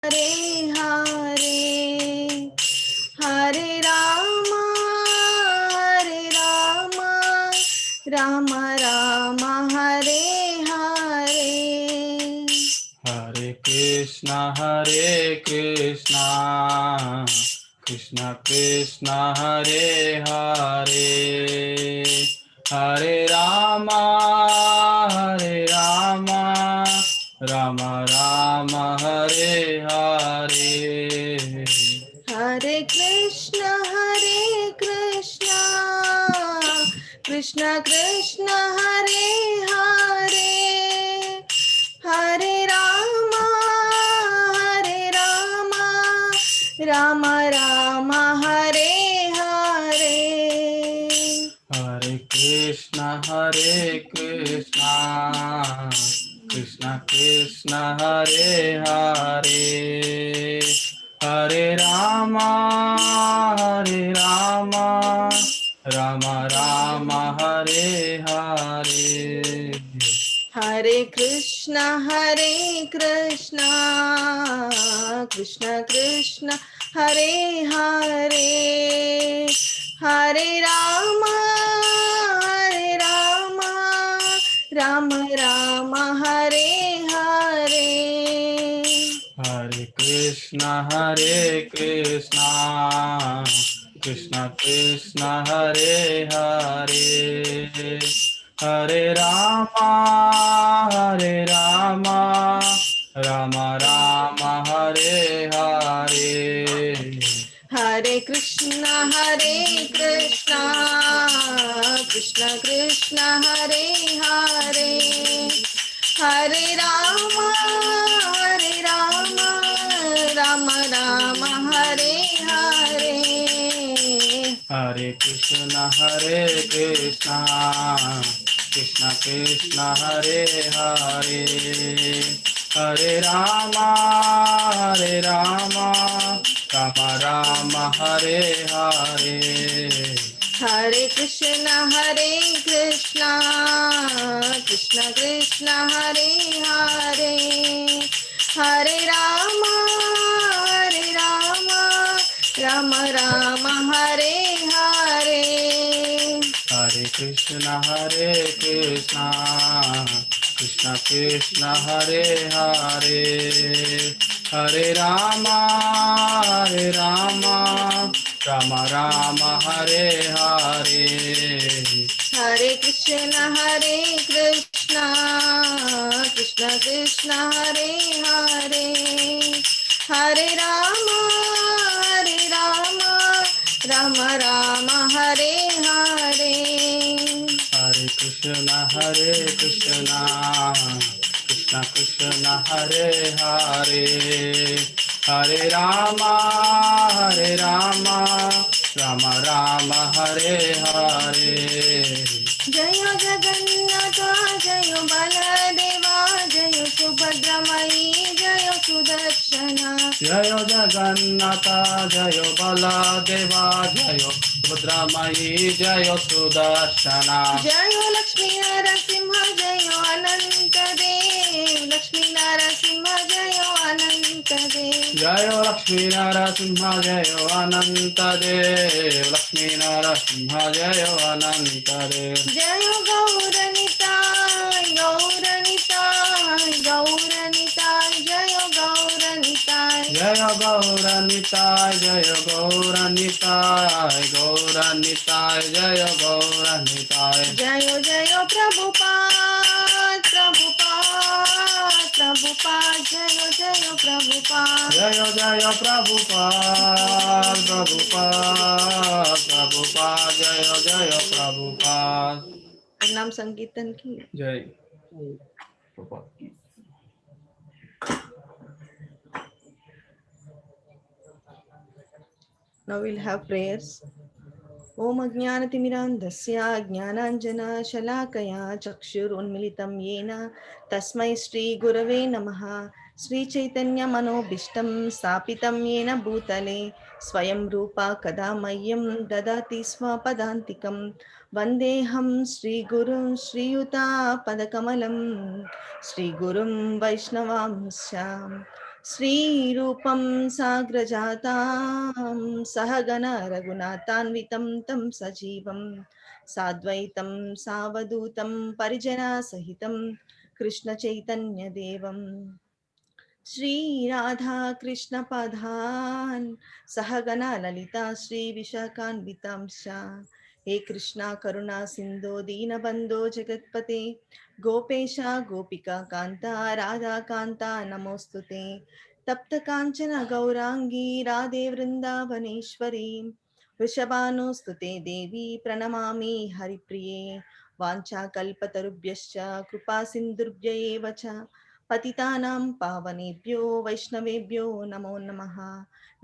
हरे हरे, हरे राम राम राम हरे हरे। हरे कृष्णा कृष्णा कृष्णा हरे हरे, हरे राम राम राम हरे हरे। हरे कृष्ण कृष्ण कृष्ण हरे हरे, हरे राम राम राम हरे हरे। हरे कृष्णा कृष्णा हरे हरे, हरे राम राम हरे हरे। हरे कृष्ण कृष्ण कृष्ण हरे हरे, हरे राम राम राम हरे हरे। हरे कृष्णा कृष्णा हरे हरे, हरे राम राम हरे हरे। हरे कृष्ण कृष्ण कृष्ण हरे हरे, हरे राम राम राम हरे हरे। हरे कृष्णा कृष्णा हरे हरे, हरे राम राम हरे हरे। हरे कृष्ण कृष्ण कृष्ण हरे हरे, हरे राम राम राम हरे हरे। हरे कृष्णा कृष्णा हरे हरे, हरे राम राम हरे हरे। हरे कृष्ण कृष्ण कृष्ण हरे हरे, हरे राम राम राम हरे हरे। हरे कृष्णा कृष्णा हरे हरे, हरे राम राम हरे हरे। जय जगन्नाथ जय बलदेवा जय सुभद्रमयी जय सुदर्शना। जय जगन्नाथ जय बलदेवा जय सुभद्रमयी जय सुदर्शना। जय लक्ष्मी नरसिंह जय अनंत देव, लक्ष्मी नरसिंह जय अनंत देव। जय लक्ष्मी नरसिंह जय अनंत देव, लक्ष्मी नरसिंह जय अनंत देव। जय गौरनिताय जय गौरनिताय। जय गौरनिताय जय गौरनिताय जय गौरनिताय। जय जय प्रभुपाद जय जय प्रभुपाद। जय जय प्रभुपाद जय जय प्रभुपाद। नाम संकीर्तन की जय। Now we'll have prayers. ओम अज्ञानतिमिरान्धस्य ज्ञानाञ्जनशलाकया चक्षुरुन्मिलितं येन तस्मै श्रीगुरवे नमः। श्रीचैतन्यमनोभीष्टं स्थापितं येन भूतले स्वयं रूपा कदा मह्यं ददाति स्वपदान्तिकं। वन्देऽहं श्रीगुरुं श्रीयुतापदकमलं श्रीगुरुं वैष्णवांश्च श्रीरूपं साग्रजातां सहगण रघुनाथान्वितं तं सजीवं साद्वैतं सावधूतं परिजनसहितं कृष्णचैतन्यदेवं श्रीराधा कृष्णपदान् सहगना ललिता श्रीविशाखान्वितांश्च हे कृष्णा करुणा सिन्धो दीनबन्धो जगत्पते गोपेश गोपिका कान्ता राधा कान्ता नमोऽस्तु ते तप्त काञ्चन गौराङ्गी राधे वृन्दावनेश्वरी वृषभानुस्तु ते देवी प्रणमामि हरिप्रिये वाञ्छाकल्पतरुभ्यश्च कृपा सिन्धुभ्य एव च पतितानां पावनेभ्यो वैष्णवेभ्यो नमो नमः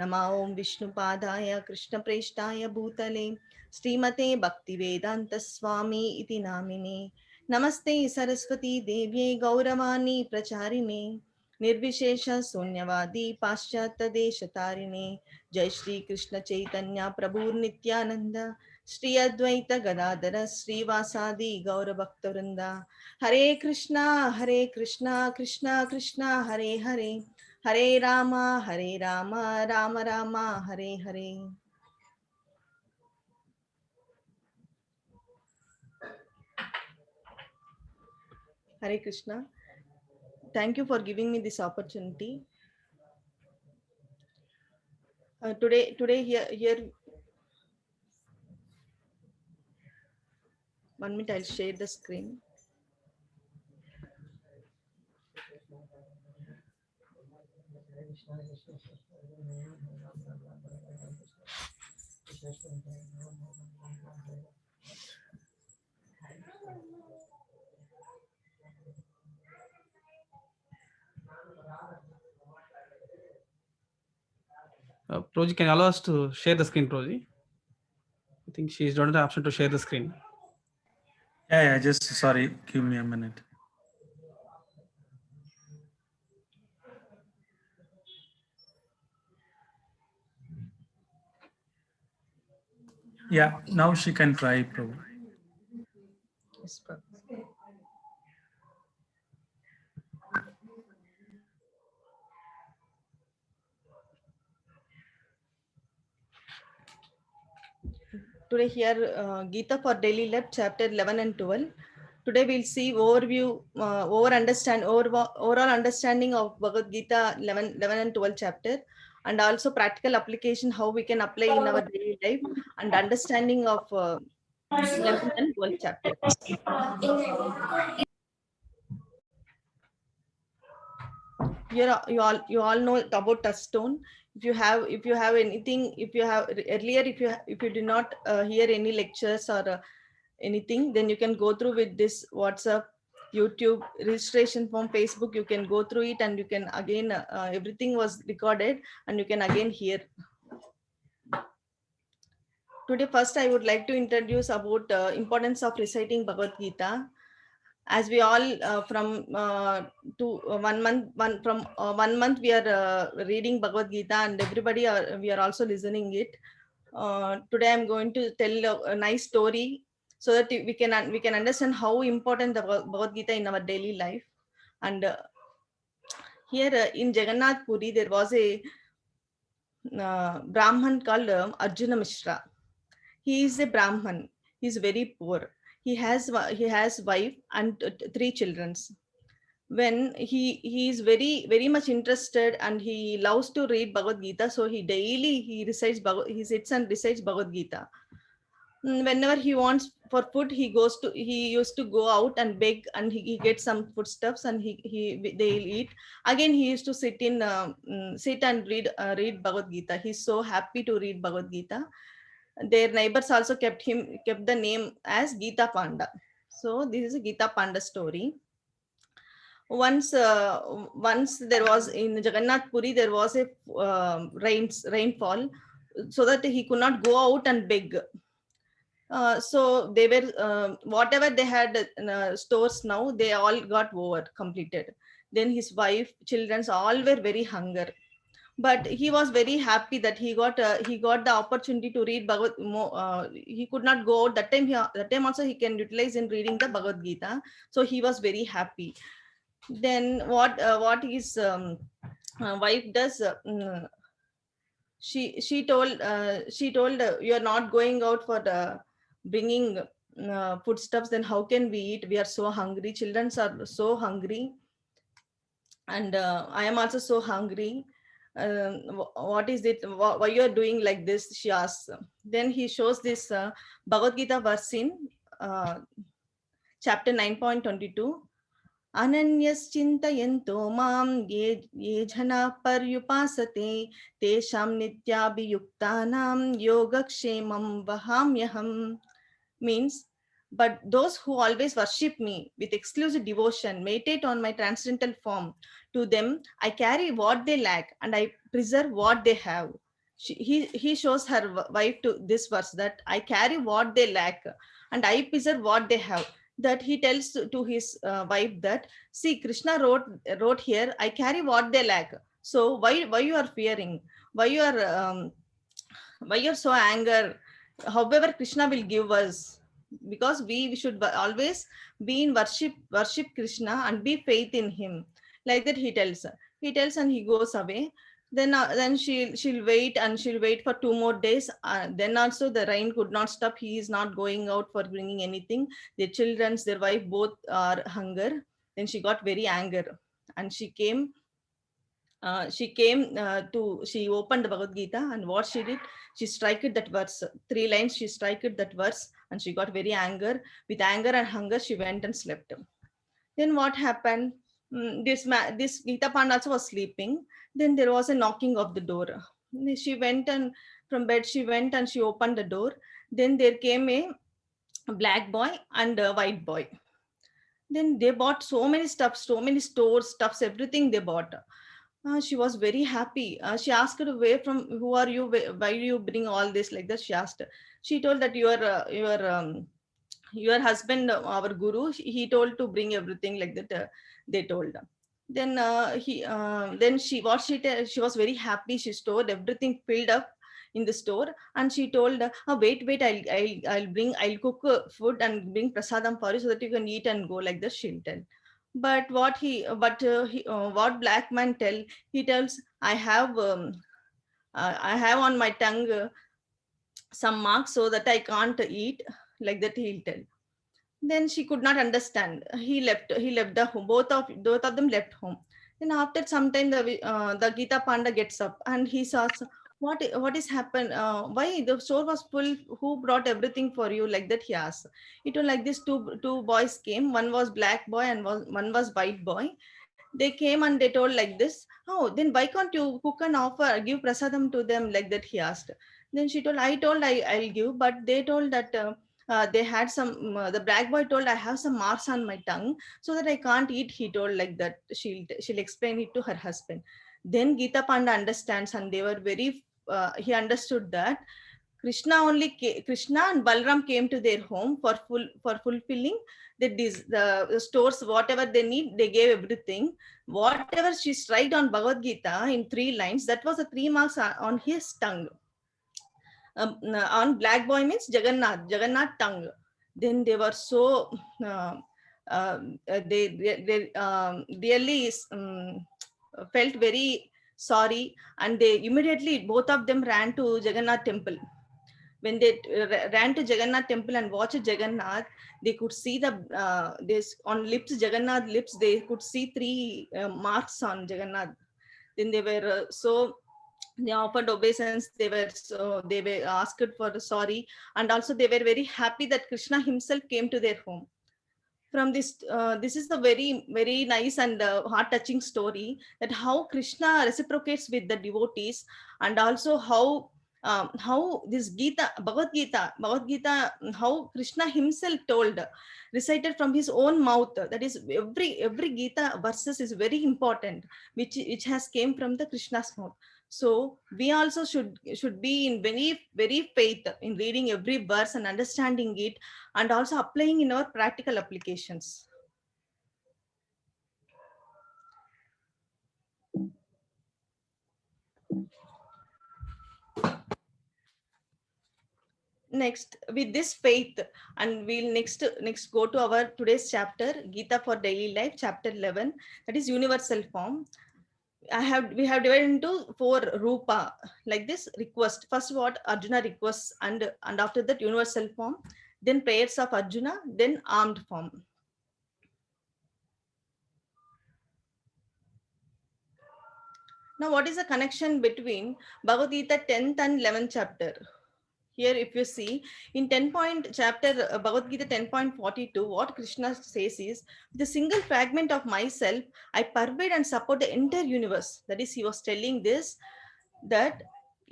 नमो ॐ विष्णुपादाय कृष्णप्रेष्ठाय भूतले श्रीमते भक्तिवेदान्तस्वामी इति नामिने नमस्ते सरस्वती देव्यै गौरवाणी प्रचारिणे निर्विशेष शून्यवादी पाश्चात्यदेशतारिणे जय श्री कृष्ण चैतन्य प्रभु नित्यानंद श्री अद्वैत गदाधर श्रीवासादि गौरभक्तवृंद हरे Krishna Krishna Krishna Hare Hare Hare Ram Ram Ram Hare Hare. Hare Krishna. Thank you for giving me this opportunity. Today here, 1 minute, I'll share the screen. Proji, can you allow us to share the screen, Proji? I think she's not the option to share the screen. Yeah, just sorry, give me a minute. Yeah, now she can try, Prabhu. Yes, Prabhu. Today here, Gita for Daily Life, chapter 11 and 12. Today we'll see overview, overall understanding of Bhagavad Gita 11 and 12 chapter, and also practical application, how we can apply in our daily life, and understanding of 11 and 12 chapter. Here you all know about touchstone. If you have anything, if you have earlier, if you did not hear any lectures or anything, then you can go through with this WhatsApp, YouTube, registration form, Facebook. You can go through it, and you can again everything was recorded, and you can again hear. Today, first I would like to introduce about importance of reciting Bhagavad Gita. As we all from 1 month we are reading Bhagavad Gita, and everybody we are also listening it. Today I'm going to tell a nice story so that we can understand how important the Bhagavad Gita in our daily life. And here in Jagannath Puri there was a Brahman called Arjuna Mishra. He is a Brahman. He is very poor. He has wife and 3 children. When he is very much interested, and he loves to read Bhagavad Gita, so he daily he sits and recites Bhagavad Gita. Whenever he wants for food, he used to go out and beg, and he gets some foodstuffs, and they'll eat. Again he used to sit and read Bhagavad Gita. He's so happy to read Bhagavad Gita. Their neighbors also kept the name as Gita Panda. So this is a Gita Panda story. Once there was in Jagannath Puri, there was a rainfall, so that he could not go out and beg. So they were whatever they had stores, now they all got over completed. Then his wife, children, all were very hunger. But he was very happy that he got the opportunity to read Bhagavad. He could not go out that time. That time also he can utilize in reading the Bhagavad Gita. So he was very happy. Then what is wife does she told you are not going out for bringing foodstuffs, then how can we eat? We are so hungry, children are so hungry, and I am also so hungry. What is it? Why you are doing like this? She asks. Then he shows this Bhagavad Gita verse in uh, chapter 9.22. अनन्यश्चिन्तयन्तो मां ये जना पर्युपासते तेषां नित्याभियुक्तानां योगक्षेमं वहाम्यहम्. Means, but those who always worship me with exclusive devotion, meditate on my transcendental form, to them I carry what they lack and I preserve what they have. He shows her wife to this verse that I carry what they lack and I preserve what they have. That he tells to his wife that, see, Krishna wrote here, I carry what they lack. So why you are fearing? Why you are why you're so anger? However, Krishna will give us, because we should always be in worship Krishna and be faith in him. Like that he tells and he goes away. Then she'll wait, and she'll wait for 2 more days. Then also the rain could not stop. He is not going out for bringing anything. Their children, their wife, both are hunger. Then she got very anger, and she opened the Bhagavad Gita, and what she did, she struck that verse, 3 lines, she struck that verse, and she got very anger. With anger and hunger, she went and slept. Then what happened? This Gita Panda also was sleeping. Then there was a knocking of the door. She went, and from bed she went and she opened the door. Then there came a black boy and a white boy. Then they bought so many stuff, so many stores, stuffs, everything they bought. She was very happy. She asked her, where from, who are you? Why do you bring all this like that? She asked. She told that your husband, our guru, he told to bring everything like that. They told. Then she was very happy. She stored everything filled up in the store, and she told, wait, I'll cook food and bring prasadam for you so that you can eat and go, like that she'll tell. But what black man he tells, I have on my tongue some marks so that I can't eat, like that he'll tell. Then she could not understand. He left the home. Both of them left home. Then after some time, the Gita Panda gets up and he says, what is happened? Why the store was full? Who brought everything for you? Like that he asked. It was like this: two boys came. One was black boy and one was white boy. They came and they told like this. Oh, then why can't you cook and offer, give prasadam to them? Like that he asked. Then she told, I'll give, but they told that. They had some the black boy told, I have some marks on my tongue so that I can't eat, he told, like that she'll explain it to her husband. Then Gita Panda understands, and they were very he understood that Krishna and Balram came to their home for fulfilling the stores, whatever they need, they gave everything. Whatever she striked on Bhagavad Gita in 3 lines, that was the 3 marks on his tongue. On black boy means Jagannath tongue. Then they were so they really felt very sorry, and they immediately, both of them, ran to Jagannath temple. When they ran to Jagannath temple and watched Jagannath, they could see this on lips, Jagannath lips, they could see 3 marks on Jagannath. Then they were they offered obeisance. They were asked for sorry, and also they were very happy that Krishna himself came to their home. From this is a very, very nice and heart touching story, that how Krishna reciprocates with the devotees, and also how this Bhagavad Gita, how Krishna himself recited from his own mouth. That is, every Gita verses is very important, which has came from the Krishna's mouth. So we also should be in very, very faith in reading every verse and understanding it, and also applying in our practical applications. Next, with this faith, and we'll next go to our today's chapter, Gita for Daily Life, chapter 11, that is universal form. we have divided into 4 rupa, like this: request. First, what Arjuna requests, and after that, universal form, then prayers of Arjuna, then armed form. Now, what is the connection between Bhagavad Gita 10th and 11th chapter? Here, if you see in 10 point chapter Bhagavad Gita 10.42, what Krishna says is, with a single fragment of myself, I pervade and support the entire universe. That is, he was telling this, that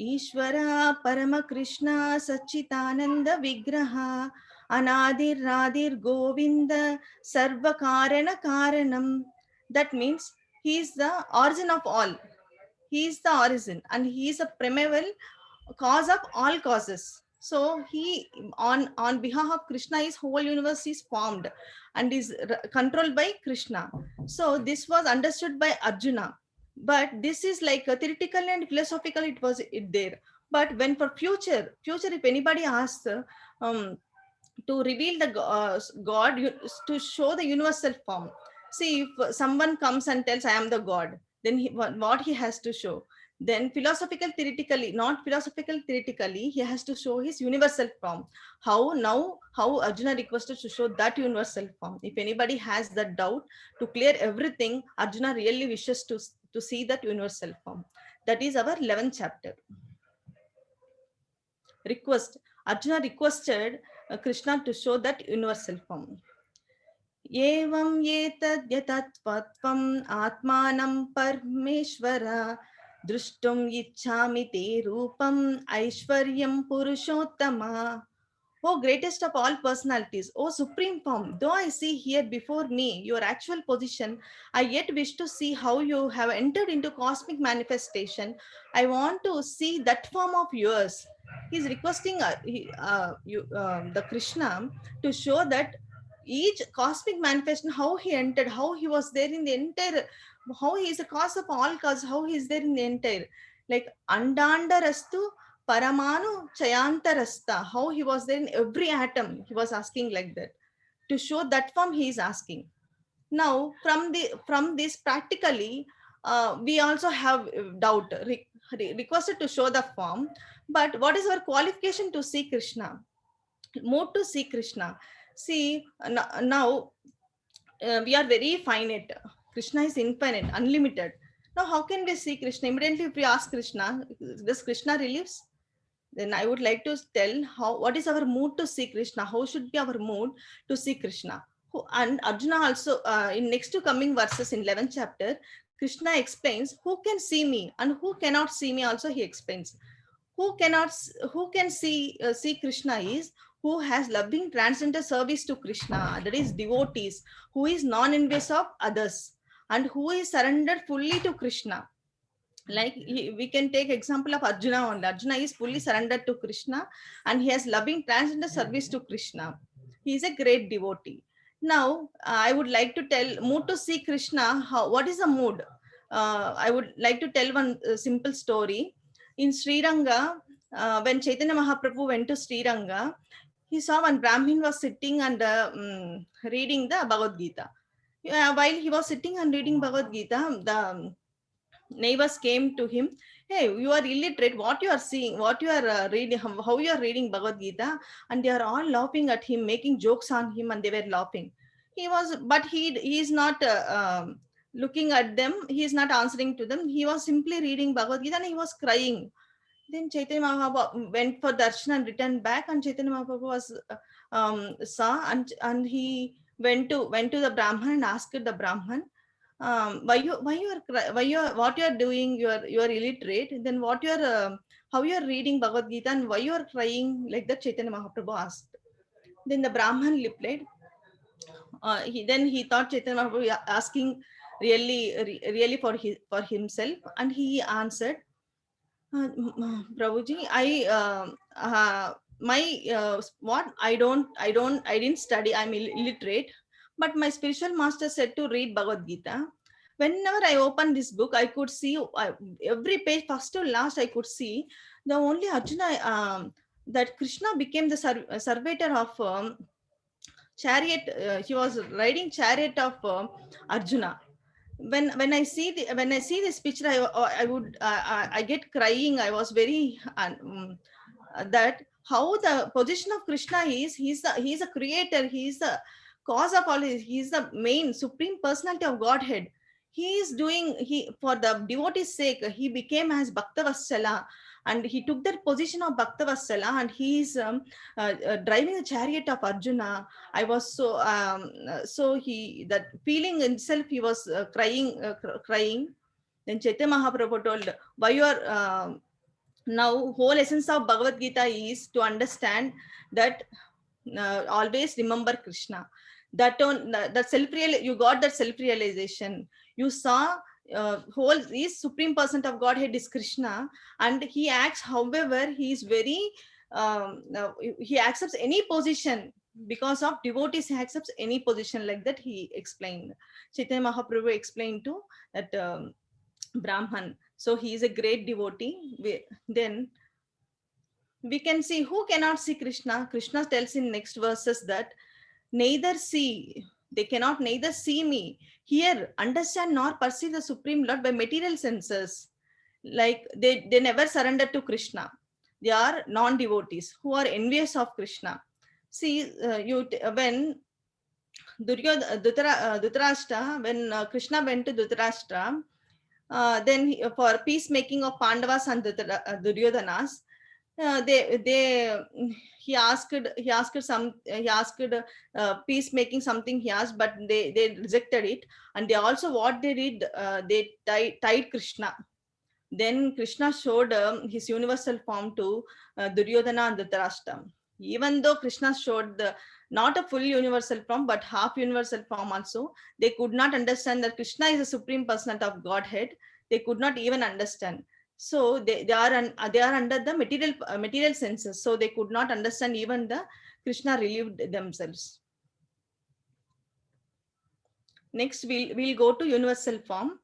Ishvara Parama Krishna Sachitananda Vigraha Anadir Radir Govinda Sarva Karana Karanam. That means he is the origin of all. He is the origin, and he is a primeval cause of all causes. So he, on behalf of Krishna, his whole universe is formed and is controlled by Krishna. So this was understood by Arjuna, but this is like a theoretical and philosophical, it was there. But when for future, if anybody asks to reveal the God, to show the universal form. See, if someone comes and tells, I am the God, then what he has to show? Then philosophical theoretically, not philosophical theoretically, he has to show his universal form. How Arjuna requested to show that universal form. If anybody has that doubt, to clear everything, Arjuna really wishes to see that universal form. That is our 11th chapter. Request. Arjuna requested Krishna to show that universal form. Evam yetadyatatvatvam atmanam parmeshvara drustum ichhami te rupam aishvaryam purushottama. O greatest of all personalities, O supreme form, though I see here before me your actual position, I yet wish to see how you have entered into cosmic manifestation. I want to see that form of yours. He is requesting the Krishna to show that each cosmic manifestation, how he entered, how he was there in the entire, how he is the cause of all cause, how he is there in the entire, like andanda rastu Paramanu Chayantarasta, how he was there in every atom, he was asking like that. To show that form, he is asking. Now, from this practically, we also have doubt, requested to show the form, but what is our qualification to see Krishna? More to see Krishna. See, now we are very finite. Krishna is infinite, unlimited. Now, how can we see Krishna? Immediately, if we ask Krishna, does Krishna relives? Then I would like to tell what is our mood to see Krishna, how should be our mood to see Krishna. And Arjuna also, in next to coming verses in 11th chapter, Krishna explains who can see me and who cannot see me. Also he explains who can see Krishna is who has loving transcendental service to Krishna, that is devotees, who is non-envious of others, and who is surrendered fully to Krishna. Like we can take example of Arjuna only. Arjuna is fully surrendered to Krishna and he has loving transcendental service to Krishna. He is a great devotee. Now I would like to tell mood to see Krishna. What is the mood? I would like to tell one simple story. In Sri Ranga, when Chaitanya Mahaprabhu went to Sri Ranga, he saw one Brahmin was sitting and reading the Bhagavad Gita. While he was sitting and reading Bhagavad Gita, the neighbors came to him. Hey, you are illiterate, what you are seeing, what you are reading, how you are reading Bhagavad Gita, and they are all laughing at him, making jokes on him, and they were laughing. But he is not looking at them, he is not answering to them, he was simply reading Bhagavad Gita and he was crying. Then Chaitanya Mahaprabhu went for darshan and returned back, and Chaitanya Mahaprabhu was saw, and he went to the Brahman and asked the Brahman, what you are doing, you are illiterate, then how you are reading Bhagavad Gita and why you are crying, like that Chaitanya Mahaprabhu asked. Then the Brahman replied, he thought Chaitanya Mahaprabhu asking really for himself, and he answered, Prabhuji, I didn't study, I'm illiterate, but my spiritual master said to read Bhagavad Gita. Whenever I opened this book, I could see every page, first to last, I could see the only Arjuna, that Krishna became the servitor of chariot. He was riding chariot of Arjuna. when I see this picture, I get crying. I was very that how the position of Krishna is. He's a creator. He's the cause of all. He's the main supreme personality of Godhead. He is doing, he for the devotee's sake, he became as Bhakta Vatsala, and he took that position of Bhakta Vatsala, and he's driving the chariot of Arjuna. I was so so he, that feeling itself, he was crying. Then Chaitanya Mahaprabhu told, why you are now whole essence of Bhagavad Gita is to understand that always remember Krishna. That on that you got that self realization. You saw whole is supreme person of Godhead is Krishna, and he acts however he is very he accepts any position because of devotees. He accepts any position like that. He explained. Chaitanya Mahaprabhu explained to that Brahman. So he is a great devotee. Then we can see who cannot see Krishna. Krishna tells in next verses that neither see, they cannot neither see me, hear, understand, nor perceive the Supreme Lord by material senses. Like they never surrender to Krishna. They are non-devotees who are envious of Krishna. See, when Dhritarashtra, when Krishna went to Dhritarashtra, then for peacemaking of Pandavas and Duryodanas, they he asked peacemaking something he asked, but they rejected it, and they also what they did, they tied Krishna. Then Krishna showed his universal form to Duryodhana and Dhritarashtra. Even though Krishna showed the not a full universal form but half universal form also, they could not understand that Krishna is a supreme personality of Godhead. They could not even understand. So they are under the material senses. So they could not understand even the Krishna relieved themselves. Next, we'll go to universal form.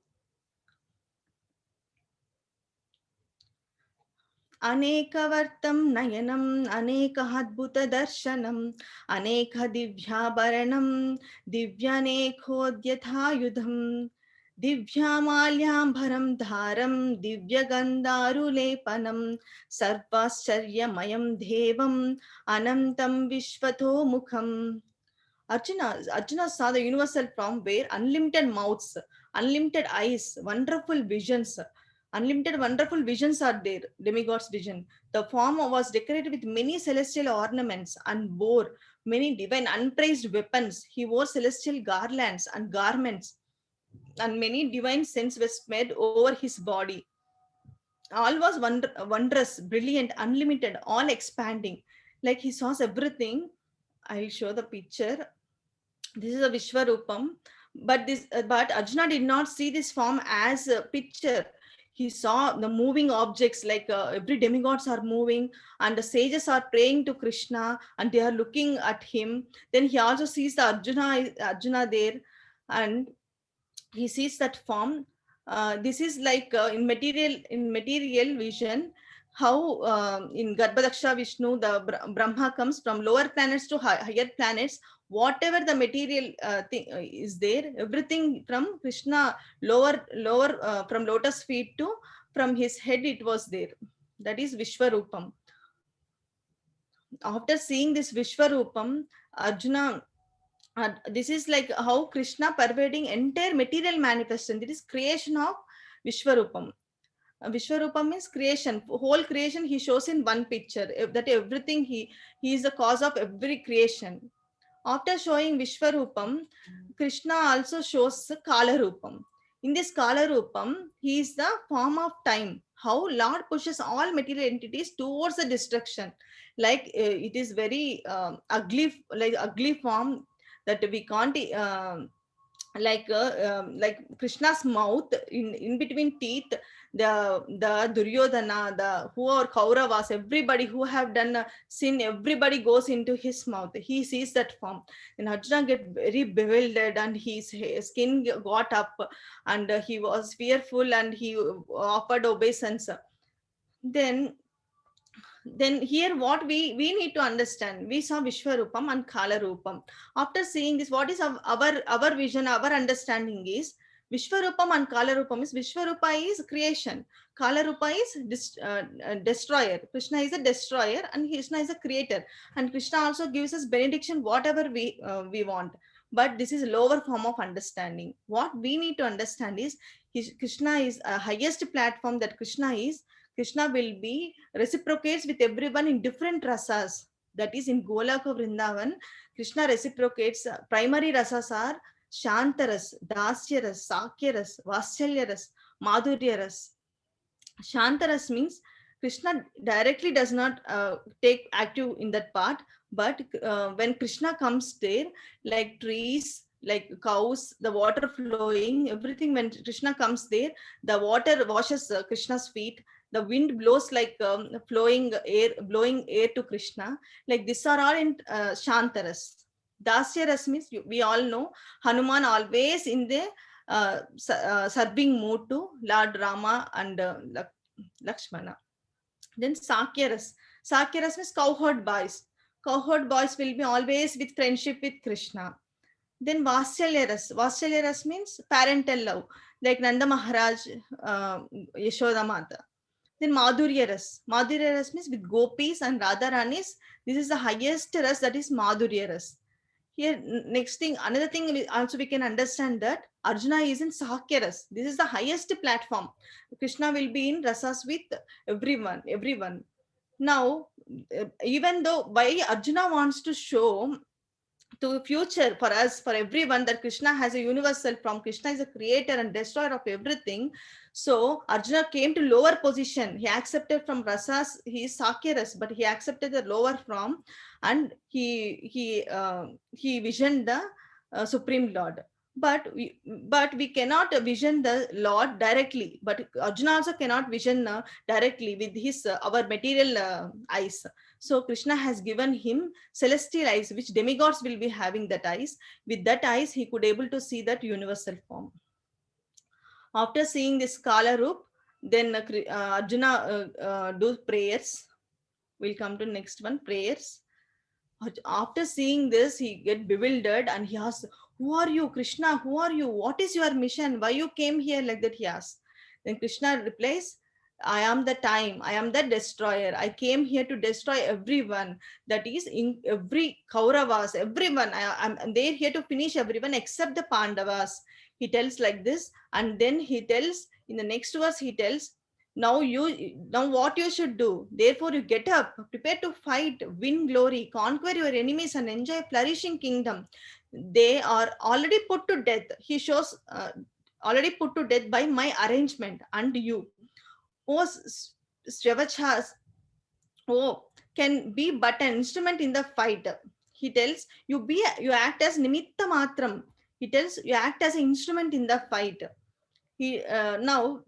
अनेकवर्तं नयनम् अनेकाद्भुतदर्शनम् अनेकदिव्याभरणं दिव्यानेकोद्यथायुधम् दिव्यामाल्याम्बरं धारं दिव्यगन्धारुलेपनं सर्वाश्चर्यमयं देवम् अनन्तं विश्वतोमुखम्. Arjuna saw the universal form where unlimited mouths, unlimited eyes, wonderful visions, unlimited wonderful visions are there, demigod's vision. The form was decorated with many celestial ornaments and bore many divine unpraised weapons. He wore celestial garlands and garments, and many divine scents were spread over his body. All was wondrous, brilliant, unlimited, all expanding. Like he saw everything. I'll show the picture. This is a Vishwarupam, but Arjuna did not see this form as a picture. He saw the moving objects, like every demigods are moving, and the sages are praying to Krishna, and they are looking at him. Then he also sees the Arjuna there, and he sees that form. This is like in material vision, how in Garbhadaksha Vishnu, the Brahma comes from lower planets to higher planets. Whatever the material thing is there, everything from Krishna, lower from lotus feet to from his head, it was there. That is Vishwarupam. After seeing this Vishwarupam, Arjuna, this is like how Krishna pervading entire material manifestation. This is creation of Vishwarupam. Vishwarupam means creation, whole creation he shows in one picture, that everything he is the cause of every creation. After showing Vishwarupam, Krishna also shows Kala Rupam. In this Kala Rupam, he is the form of time. How Lord pushes all material entities towards the destruction. Like it is very ugly form that we can't like Krishna's mouth, in between teeth, the Duryodhana, the who are Kauravas, everybody who have done sin, everybody goes into his mouth. He sees that form, and Arjuna get very bewildered, and his skin got up, and he was fearful, and he offered obeisance. Then here what we need to understand, we saw Vishwarupam and Kala Rupam. After seeing this, what is our vision, our understanding is, Vishwarupam and Kalarupam is Vishwarupa is creation. Kalarupa is destroyer. Krishna is a destroyer and Krishna is a creator. And Krishna also gives us benediction, whatever we want. But this is a lower form of understanding. What we need to understand is Krishna is a highest platform that Krishna is. Krishna will be reciprocates with everyone in different rasas. That is in Golaka Vrindavan, Krishna reciprocates. Primary rasas are Shantaras, Dasyaras, Sakyaras, Vasalyaras, Madhuryaras. Shantaras means Krishna directly does not take active in that part, but when Krishna comes there, like trees, like cows, the water flowing, everything, when Krishna comes there, the water washes Krishna's feet, the wind blows like blowing air to Krishna. Like these are all in Shantaras. Dasyaras means we all know Hanuman always in the serving mood to Lord Rama and Lakshmana. Then Sakyaras. Sakyaras means cowherd boys. Cowherd boys will be always with friendship with Krishna. Then Vasalyaras. Vasalyaras means parental love, like Nanda Maharaj, Yashoda Mata. Then Madhuryaras. Madhuryaras means with gopis and Radharanis. This is the highest ras, that is Madhuryaras. Here, next thing, another thing also we can understand that Arjuna is in Sakyaras. This is the highest platform. Krishna will be in rasas with everyone. Now, even though why Arjuna wants to show to future for us, for everyone, that Krishna has a universal form. Krishna is a creator and destroyer of everything. So Arjuna came to lower position. He accepted from rasas. He is Sakyaras, but he accepted the lower form, and he visioned the Supreme Lord. But we cannot vision the Lord directly. But Arjuna also cannot vision directly with his our material eyes. So Krishna has given him celestial eyes, which demigods will be having that eyes. With that eyes, he could able to see that universal form. After seeing this Kala Roop, then Arjuna do prayers. We'll come to next one, prayers. After seeing this, he get bewildered and he asks, "Who are you, Krishna? Who are you? What is your mission? Why you came here?" Like that he asks. Then Krishna replies, "I am the time. I am the destroyer. I came here to destroy everyone. That is, in every Kauravas, everyone. I'm there here to finish everyone except the Pandavas." He tells like this, and then he tells in the next verse. He tells, now what you should do, therefore you get up, prepare to fight, win glory, conquer your enemies and enjoy flourishing kingdom. They are already put to death. He shows already put to death by my arrangement and you. Oh, Svavachas, oh, can be but an instrument in the fight. He tells you act as nimitta matram. He tells you act as an instrument in the fight. He now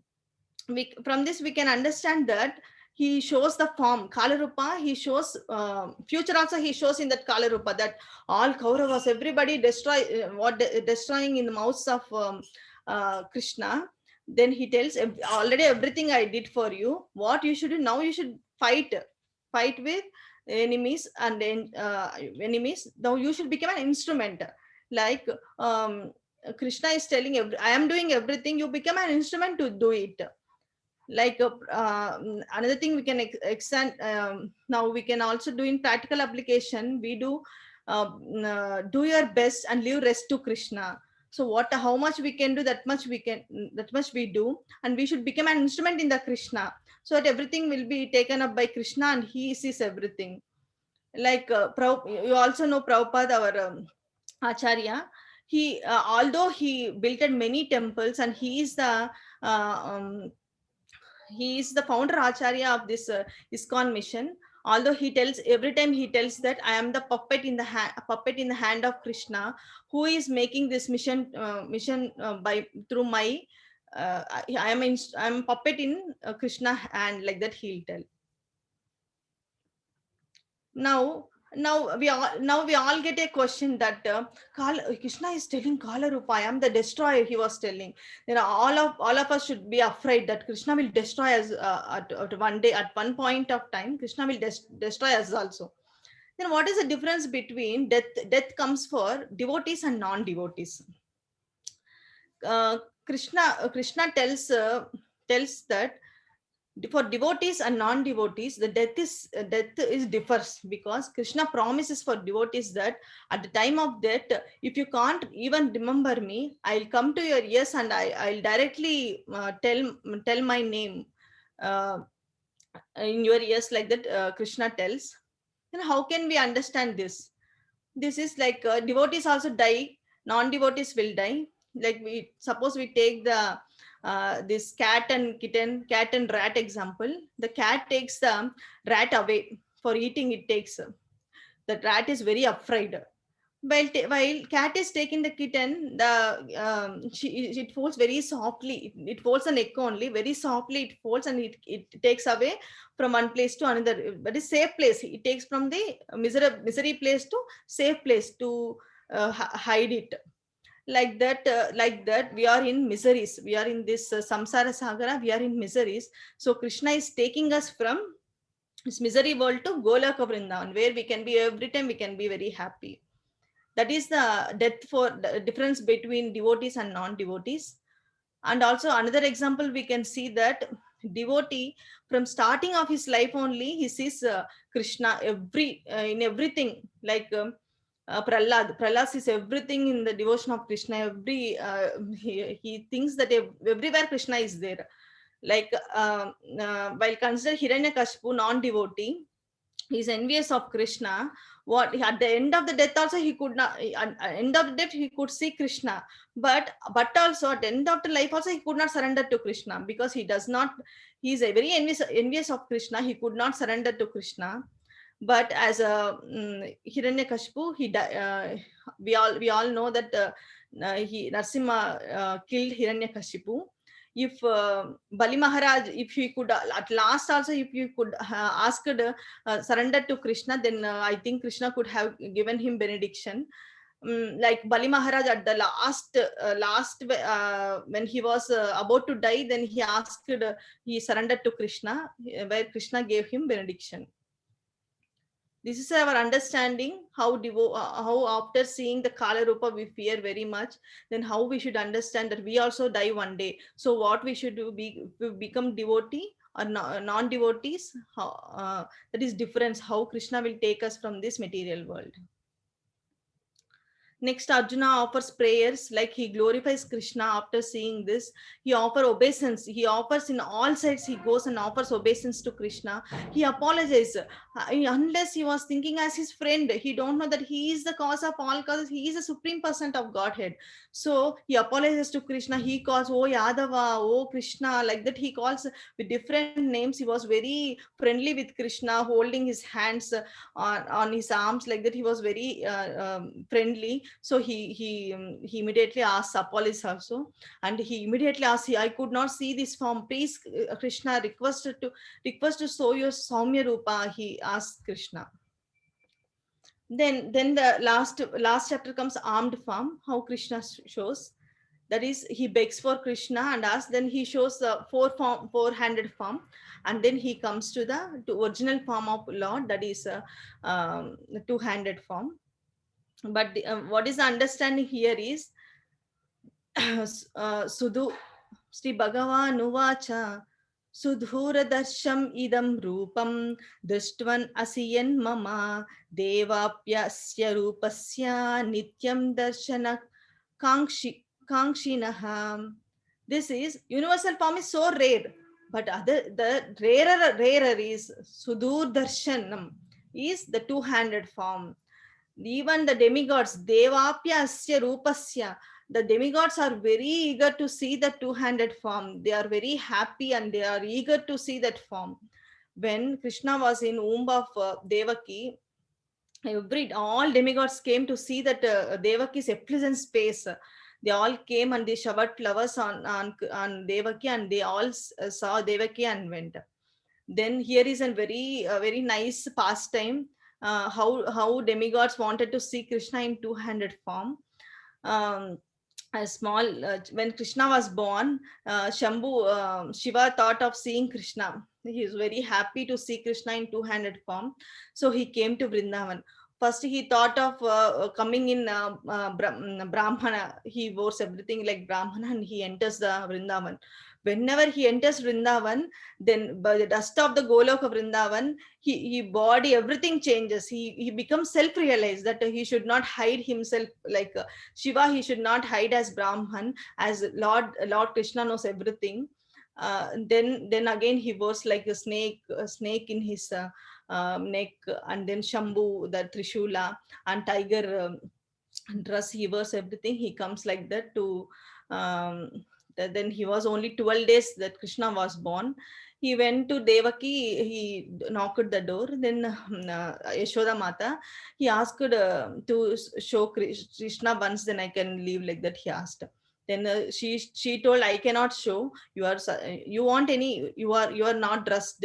from this we can understand that he shows the form Kalarupa. He shows future also. He shows in that Kalarupa that all Kauravas, everybody destroying in the mouths of Krishna. Then he tells, already everything I did for you. What you should do now? You should fight with enemies and enemies. Now you should become an instrument. Like Krishna is telling, I am doing everything. You become an instrument to do it. Like another thing we can extend now we can also do in practical application. We do do your best and leave rest to Krishna. So how much we can do, that much we do, and we should become an instrument in the Krishna, so that everything will be taken up by Krishna and he sees everything. Like you also know Prabhupada, our Acharya. He although he built many temples and he is the founder Acharya of this ISKCON mission. Although he tells every time, he tells that I am the puppet in the hand of Krishna, who is making this mission by through my I am puppet in Krishna hand, like that he'll tell. Now we all get a question that Krishna is telling Kalarupa, I am the destroyer. He was telling. All of us should be afraid that Krishna will destroy us at one day, at one point of time. Krishna will destroy us also. Then what is the difference between death? Death comes for devotees and non-devotees. Krishna tells that for devotees and non-devotees, the death is differs, because Krishna promises for devotees that at the time of death, if you can't even remember me, I'll come to your ears and I'll directly tell my name uh, in your ears, like that. Krishna tells. Then how can we understand this? This is like devotees also die, non-devotees will die. Like we suppose we take the this cat and rat example. The cat takes the rat away for eating. It takes the rat is very afraid. While cat is taking the kitten, it folds very softly. It folds a neck only, very softly. It folds and it takes away from one place to another, but a safe place. It takes from the misery place to safe place to hide it. Like that, we are in miseries. We are in this samsara sagara. We are in miseries. So Krishna is taking us from this misery world to Golaka Vrindavan, where we can be every time we can be very happy. That is the the difference between devotees and non-devotees. And also another example, we can see that devotee, from starting of his life only, he sees Krishna in everything. Like Prahlad sees everything in the devotion of Krishna. He thinks that everywhere Krishna is there. Like while consider Hiranyakashipu non-devotee, he's envious of Krishna. What at the end of the death also he could not. At end of the death he could see Krishna, but also at the end of the life also he could not surrender to Krishna, because he does not. He is a very envious of Krishna. He could not surrender to Krishna. But as a Hiranyakashipu, we all know that he Narsimha killed Hiranyakashipu. If Bali Maharaj, if he could at last also, if you could ask surrender to Krishna, then I think Krishna could have given him benediction. Like Bali Maharaj at the last when he was about to die, then he surrendered to Krishna, where Krishna gave him benediction. This is our understanding how after seeing the Kala Rupa we fear very much. Then how we should understand that we also die one day. So what we should do, we become devotee or non-devotees. That is difference, how Krishna will take us from this material world. Next, Arjuna offers prayers, like he glorifies Krishna after seeing this. He offers obeisance. He offers in all sides, he goes and offers obeisance to Krishna. He apologizes. Unless he was thinking as his friend, he don't know that he is the cause of all causes. He is the supreme person of Godhead. So he apologizes to Krishna. He calls, oh Yadava, oh Krishna, like that. He calls with different names. He was very friendly with Krishna, holding his hands on his arms, like that. He was very friendly. So he immediately asks apologies also, and he immediately asks, I could not see this form. Please, Krishna, request to show your Saumya Rupa. He asks Krishna. Then the last chapter comes armed form. How Krishna shows. That is, he begs for Krishna and asks. Then he shows the four-handed form, and then he comes to the original form of Lord. That is the two-handed form. But what is the understanding here is Sudhu Sri Bhagavan Uvacha Sudhuradarsham idam rupam drishtvan asiyan mama devapyasya rupasya nityam darshana kankshinaha. This is universal form is so rare, but the rarer is Sudur Darshanam, is the two-handed form. Even the demigods, Devapya Asya Rupasya, the demigods are very eager to see the two-handed form. They are very happy and they are eager to see that form. When Krishna was in womb of Devaki, all demigods came to see that Devaki's effulgent space. They all came and they showered flowers on Devaki, and they all saw Devaki and went. Then here is a very nice pastime. How demigods wanted to see Krishna in two-handed form. A small when Krishna was born, Shiva thought of seeing Krishna. He is very happy to see Krishna in two-handed form. So he came to Vrindavan. first he thought of coming in Brahmana. He wears everything like Brahmana and he enters the Vrindavan. Whenever he enters Vrindavan, then by the dust of the Golok of Vrindavan, he body, everything changes. He becomes self-realized that he should not hide himself like Shiva. He should not hide as Brahman, as Lord Krishna knows everything. Then again he was like a snake in his neck, and then Shambhu, the Trishula, and tiger dress. He wears everything. He comes like that to. Then he was only 12 days that Krishna was born. He went to Devaki. He knocked the door. Then Yashoda Mata. He asked to show Krishna once. Then I can leave, like that. He asked. Then she told, I cannot show. You want any? You are not dressed.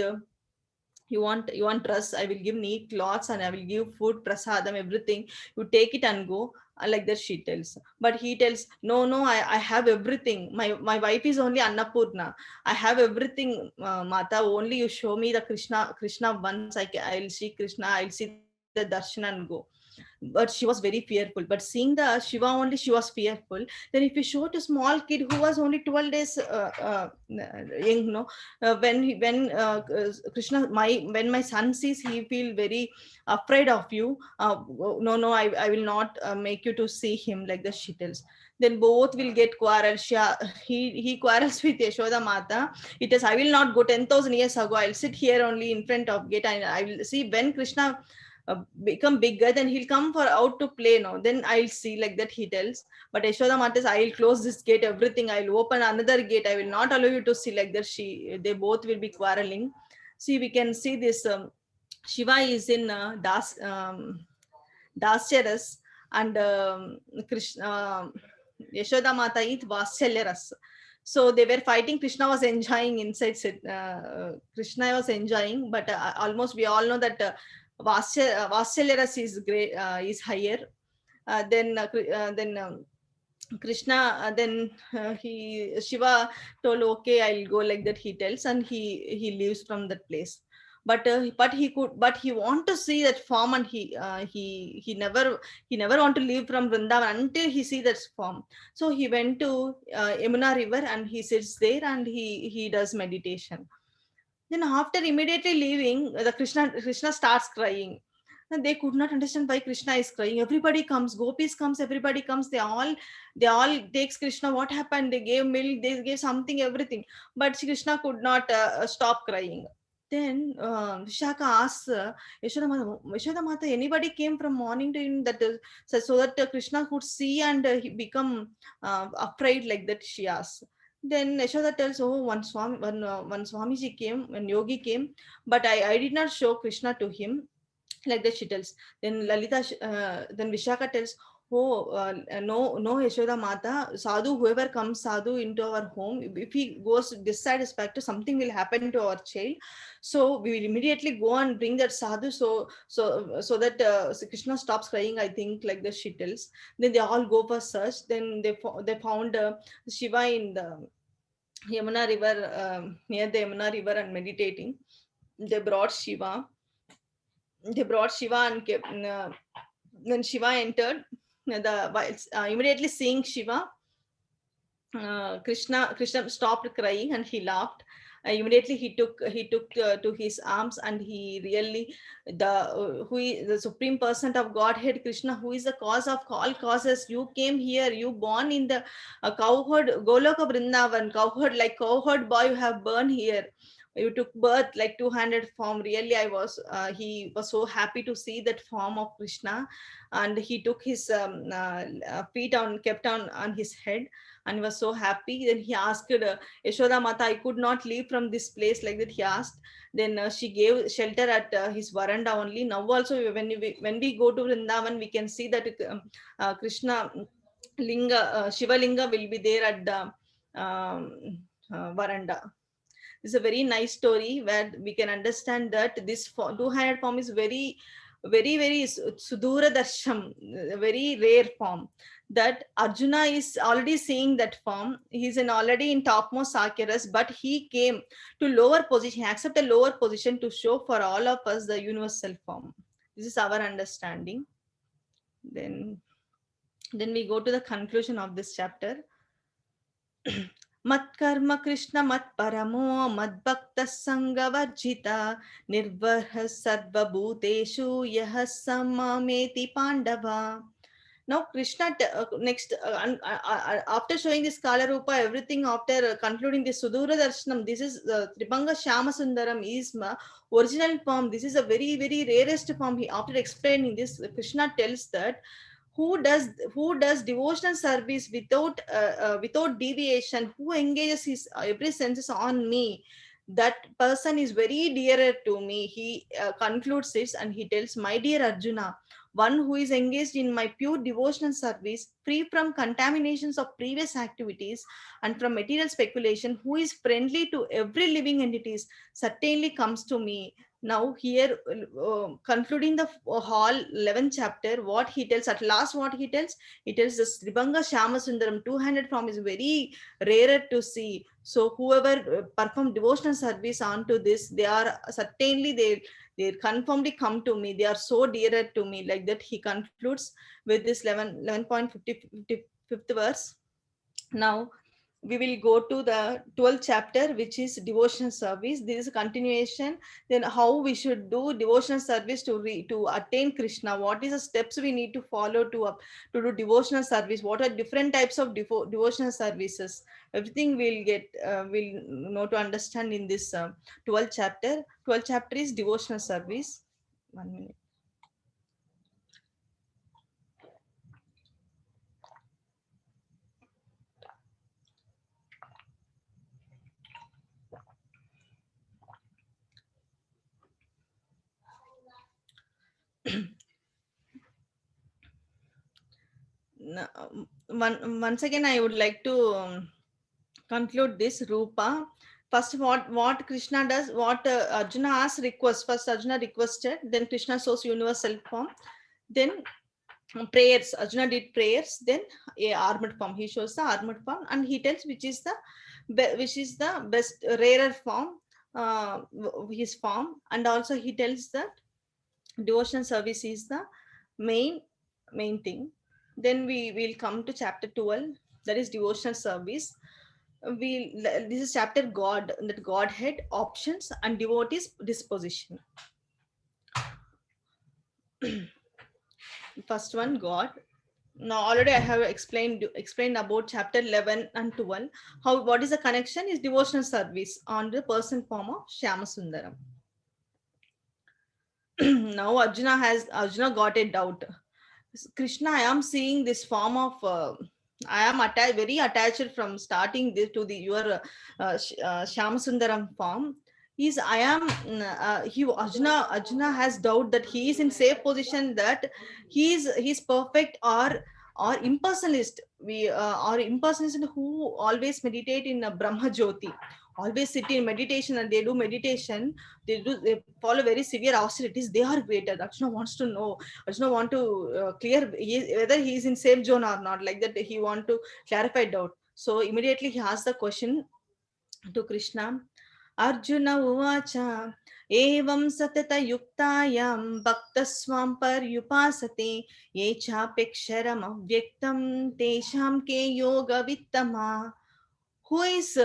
You want dress, I will give neat cloths and I will give food, prasadam, everything. You take it and go. Like that she tells. But he tells, no, I have everything. My wife is only Annapurna. I have everything, Mata. Only you show me the Krishna once. I'll see Krishna. I'll see the darshan and go. But she was very fearful. But seeing the Shiva only, she was fearful. Then if you show to small kid who was only 12 days young, no, Krishna, when my son sees, he feel very afraid of you. No, I will not make you to see him, like the she tells. Then both will get quarrel. He quarrels with Yashoda Mata. It is, I will not go 10,000 years ago. I'll sit here only in front of gate and I will see when Krishna become bigger, then he'll come for out to play. No, then I'll see, like that he tells. But Yashoda Mata says, I'll close this gate, everything. I'll open another gate. I will not allow you to see, like that. They both will be quarreling. See, we can see this. Shiva is in Dasyaras, and Krishna, Yashoda Mata is Vatsyaras. So they were fighting. Krishna was enjoying inside. Krishna was enjoying, but almost we all know that Vatsyaras is great, is higher. Then Krishna, then Shiva told, okay, I'll go, like that he tells, and he leaves from that place. But he want to see that form, and he never want to leave from Vrindavan until he see that form. So he went to Yamuna river and he sits there and he does meditation. Then after immediately leaving, the Krishna starts crying. And they could not understand why Krishna is crying. Everybody comes, gopis comes, everybody comes. They all takes Krishna. What happened? They gave milk, they gave something, everything. But Krishna could not stop crying. Then Vishaka asks Yashoda Mata, anybody came from morning to him that so that Krishna could see and he become afraid, like that, she asks. Then Yashoda tells, oh, one Swamiji came, one yogi came, but I did not show Krishna to him, like that she tells. Then then Vishaka tells, oh, no, Yashoda Mata, sadhu, whoever comes sadhu into our home, if he goes dissatisfied, something will happen to our child. So we will immediately go and bring that sadhu, so that Krishna stops crying, I think, like that she tells. Then they all go for search. Then they found Shiva in the Yamuna river, near the Yamuna river, and meditating. They brought Shiva and kept, when Shiva entered, immediately seeing Shiva, Krishna stopped crying and he laughed. Immediately he took to his arms, and he really, the supreme person of Godhead, Krishna, who is the cause of all causes. You came here, you born in the cowherd Goloka Vrindavan, cowherd boy, you have born here. You took birth like two-handed form. Really, he was so happy to see that form of Krishna, and he took his feet kept on his head, and he was so happy. Then he asked Yashoda Mata, I could not leave from this place, like that he asked. Then she gave shelter at his veranda only. Now also, when we go to Vrindavan, we can see that Krishna Linga, Shiva Linga will be there at the veranda. It's a very nice story where we can understand that this two-handed form is very, very, very Sudura Darsham, very rare form. That Arjuna is already seeing that form. He's already in topmost Sakyaras, but he came to lower position. He accepted a lower position to show for all of us the universal form. This is our understanding. Then we go to the conclusion of this chapter. Matkarma Krishna Matparamo Madbhakta Sangavarjita Nirvarha Sarva Bhuteshu Yaha Samameti Pandava. Now Krishna next after showing this Kala Rupa, everything after concluding this Sudura Darshanam, this is Tribhanga Shama Sundaram is original form. This is a very rarest form. After explaining this, Krishna tells that who does devotional service without deviation, who engages his every senses on me, that person is very dearer to me. He concludes this and he tells, my dear Arjuna, one who is engaged in my pure devotional service, free from contaminations of previous activities and from material speculation, who is friendly to every living entities, certainly comes to me. Now here concluding the whole 11th chapter, what he tells at last, what he tells this Tribhanga Shama Sundaram 200 form is very rarer to see. So whoever perform devotional service onto this, they are certainly they confirmly come to me, they are so dearer to me. Like that he concludes with this 11.55th verse. Now we will go to the 12th chapter, which is devotional service. This is a continuation. Then how we should do devotional service to attain Krishna. What is the steps we need to follow to do devotional service? What are different types of devotional services? Everything we'll know to understand in this 12th chapter. 12th chapter is devotional service. 1 minute. Once again, I would like to conclude this Rupa. First, what Krishna does, what Arjuna asks, request. First, Arjuna requested, then Krishna shows universal form, then prayers. Arjuna did prayers, then a armored form. He shows the armored form, and he tells which is the best rarer form, his form, and also he tells that devotional service is the main thing. Then we will come to chapter 12, that is devotional service. This is chapter God, that Godhead, options, and devotees disposition. First one, God. Now already I have explained about chapter 11 and 12. What is the connection is devotional service on the person form of Shama Sundaram. Now Arjuna got a doubt. Krishna, I am seeing this form of I am very attached from starting this to your Shama Sundaram form. Arjuna has doubt that he is in safe position, that he's perfect or impersonalist. We or impersonalist who always meditate in Brahma Jyoti, always sit in meditation, and they do meditation. They follow very severe austerities. They are greater. Arjuna wants to know. Arjuna want to clear whether he is in safe zone or not. Like that, he want to clarify doubt. So immediately he asks the question to Krishna. Arjuna uvacha evam satata yuktāyam bhaktasvam paryupāsate ye chāpeksharam avyaktam tesham ke yoga vittama. Who is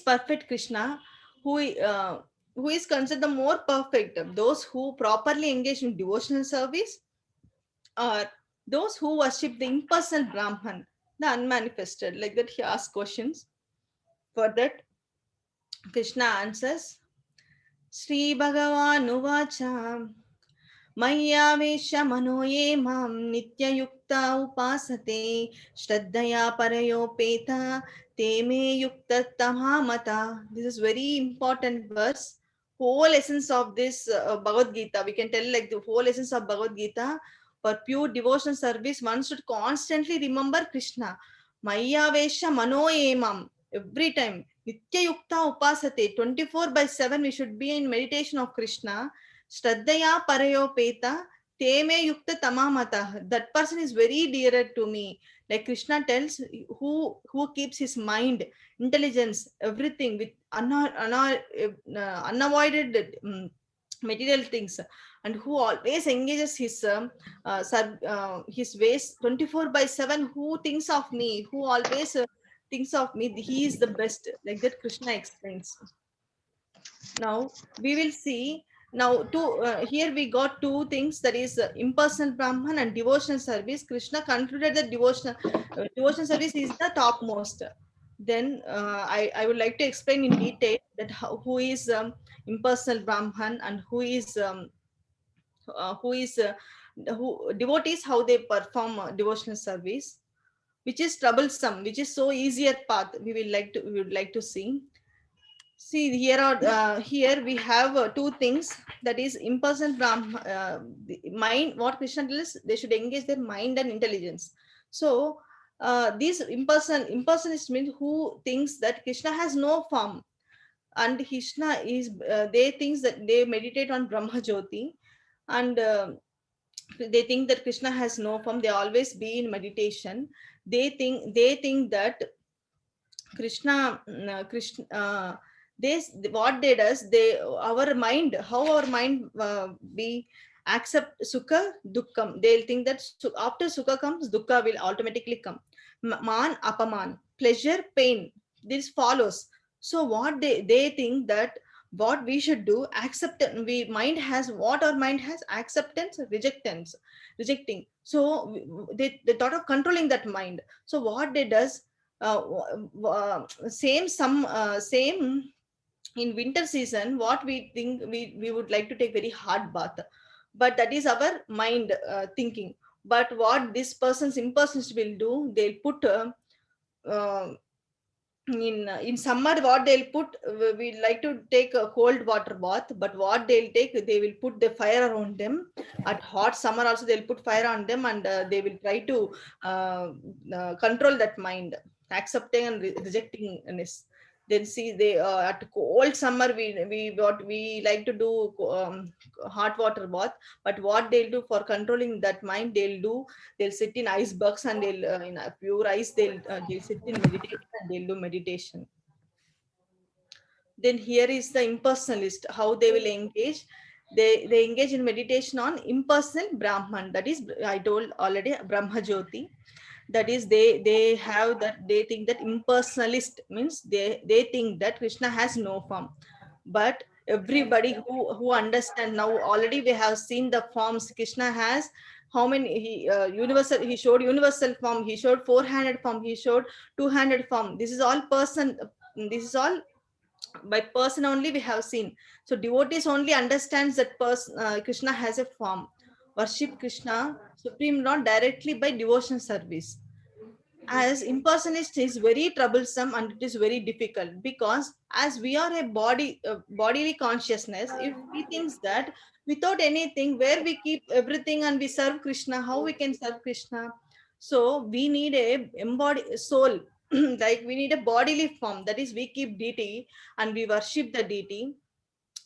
perfect, Krishna? Who is considered the more perfect? Those who properly engage in devotional service, or those who worship the impersonal Brahman, the unmanifested? Like that, he asks questions. For that, Krishna answers, Sri Bhagavan Uvacha Mayavesha mano ye mam nitya yukta upasate shraddhaya parayopeta te me yukta tamamata. This is very important verse. Whole essence of this Bhagavad Gita, we can tell like the whole essence of Bhagavad Gita. For pure devotional service, one should constantly remember Krishna. Mayavesha mano ye mam. Every time. Nitya yukta upasate. 24/7 we should be in meditation of Krishna. Shraddhaya parayopeta teme yukta tamamata. That person is very dearer to me. Like Krishna tells, who keeps his mind, intelligence, everything with unavoided material things, and who always engages his ways 24/7, who thinks of me, who always thinks of me, he is the best, like that Krishna explains. Now we will see, now here we got two things, that is impersonal Brahman and devotional service. Krishna concluded that devotional service is the topmost. Then I would like to explain in detail that who is impersonal Brahman, and who is who devotees, how they perform devotional service, which is troublesome, which is so easier path, we would like to see. See, here we have two things, that is impersonal Brahma, the mind. What Krishna tells, they should engage their mind and intelligence. So these impersonalists means who thinks that Krishna has no form, and Krishna is they thinks that they meditate on Brahma Jyoti, and they think that Krishna has no form. They always be in meditation. They think that Krishna, they, what they does, they, our mind, how our mind be accept sukha dukkam. They'll think that after sukha comes, dukkha will automatically come. Man apaman, pleasure, pain, this follows. So what they think that what we should do, accept, we mind has, what our mind has, acceptance, rejecting. So they thought of controlling that mind. So what they does, same in winter season, what we think, we would like to take very hard bath, but that is our mind thinking. But what this person's impersonalists will do, they'll put uh, in summer, what they'll put, we like to take a cold water bath, but what they'll take, they will put the fire around them. At hot summer also, they'll put fire on them, and they will try to control that mind, accepting and rejecting this. Then see, they at cold summer, we what we like to do, hot water bath. But what they'll do for controlling that mind, they'll sit in ice bugs, and they'll in a pure ice, they'll sit in meditation, and they'll do meditation. Then here is the impersonalist, how they will engage. They engage in meditation on impersonal Brahman, that is, I told already, Brahma Jyoti. That is, they have that, they think that impersonalist means they think that Krishna has no form. But everybody who understand, now already we have seen the forms Krishna has. How many, he showed universal form, he showed four-handed form, he showed two-handed form. This is all person, this is all by person only we have seen. So devotees only understands that person, Krishna has a form. Worship Krishna supreme Lord directly by devotion service. As impersonist is very troublesome, and it is very difficult, because as we are a bodily consciousness, if we think that without anything, where we keep everything and we serve Krishna, how we can serve Krishna? So we need a embodied soul, like we need a bodily form, that is, we keep deity and we worship the deity.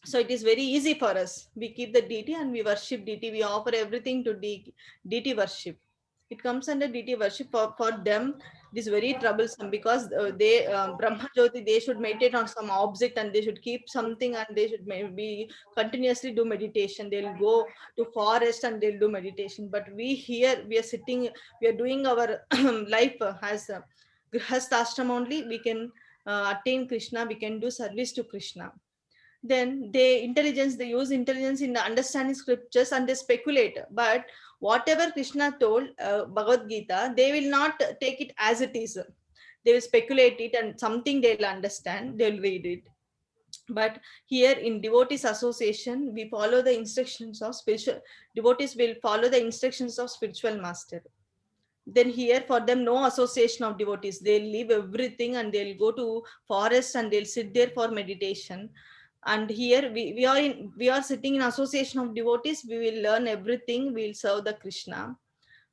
So it is very easy for us, we keep the deity and we worship deity, we offer everything to deity worship. It comes under deity worship. For them, it is very troublesome, because they Brahma Jyoti, they should meditate on some object, and they should keep something, and they should maybe continuously do meditation. They'll go to forest and they'll do meditation. But we here, we are sitting, we are doing our life as grihastha ashram only. We can attain Krishna, we can do service to Krishna. Then they use intelligence in understanding scriptures, and they speculate. But whatever Krishna told, Bhagavad Gita, they will not take it as it is. They will speculate it, and something they'll understand, they'll read it. But here in devotees association, we follow the instructions of spiritual devotees, will follow the instructions of spiritual master. Then here for them, no association of devotees, they'll leave everything and they'll go to forest and they'll sit there for meditation. And here we are sitting in association of devotees, we will learn everything, we'll serve the Krishna.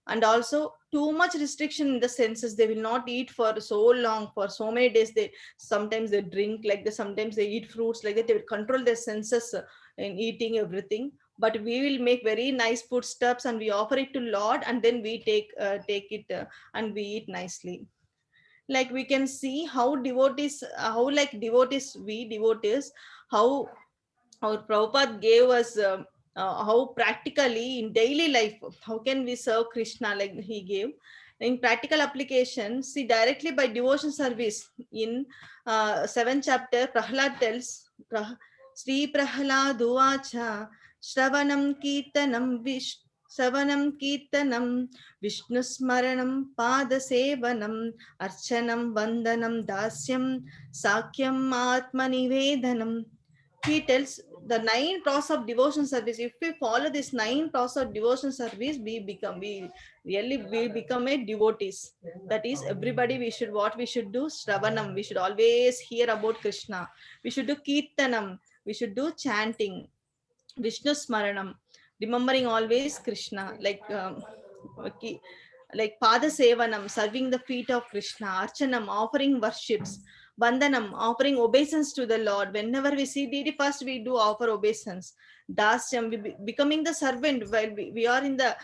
And also too much restriction in the senses, they will not eat for so long, for so many days. They sometimes they drink like this, sometimes they eat fruits like that. They will control their senses in eating everything. But we will make very nice foodstuffs and we offer it to Lord, and then we take it and we eat nicely. Like we can see how devotees, how like devotees, we devotees, how our Prabhupada gave us how practically in daily life, how can we serve Krishna, like he gave. In practical application, see directly by devotion service. In 7th chapter, Prahlad tells, Sri Prahlad Uvacha, Shravanam Kirtanam Shravanam Kirtanam Vishnu Smaranam Pada Sevanam Archanam Vandanam Dasyam Sakyam Atma Nivedanam. He tells the 9 process of devotion service. If we follow this 9 process of devotion service, we really will become a devotees. That is, everybody, we should, what we should do, Shravanam, we should always hear about Krishna. We should do Kirtanam, we should do chanting, Vishnu Smaranam, remembering always Krishna, like Pada Sevanam, serving the feet of Krishna, Archanam, offering worships, Vandanam, offering obeisance to the Lord. Whenever we see deity, first we do offer obeisance. Dasyam, becoming the servant. While we are in the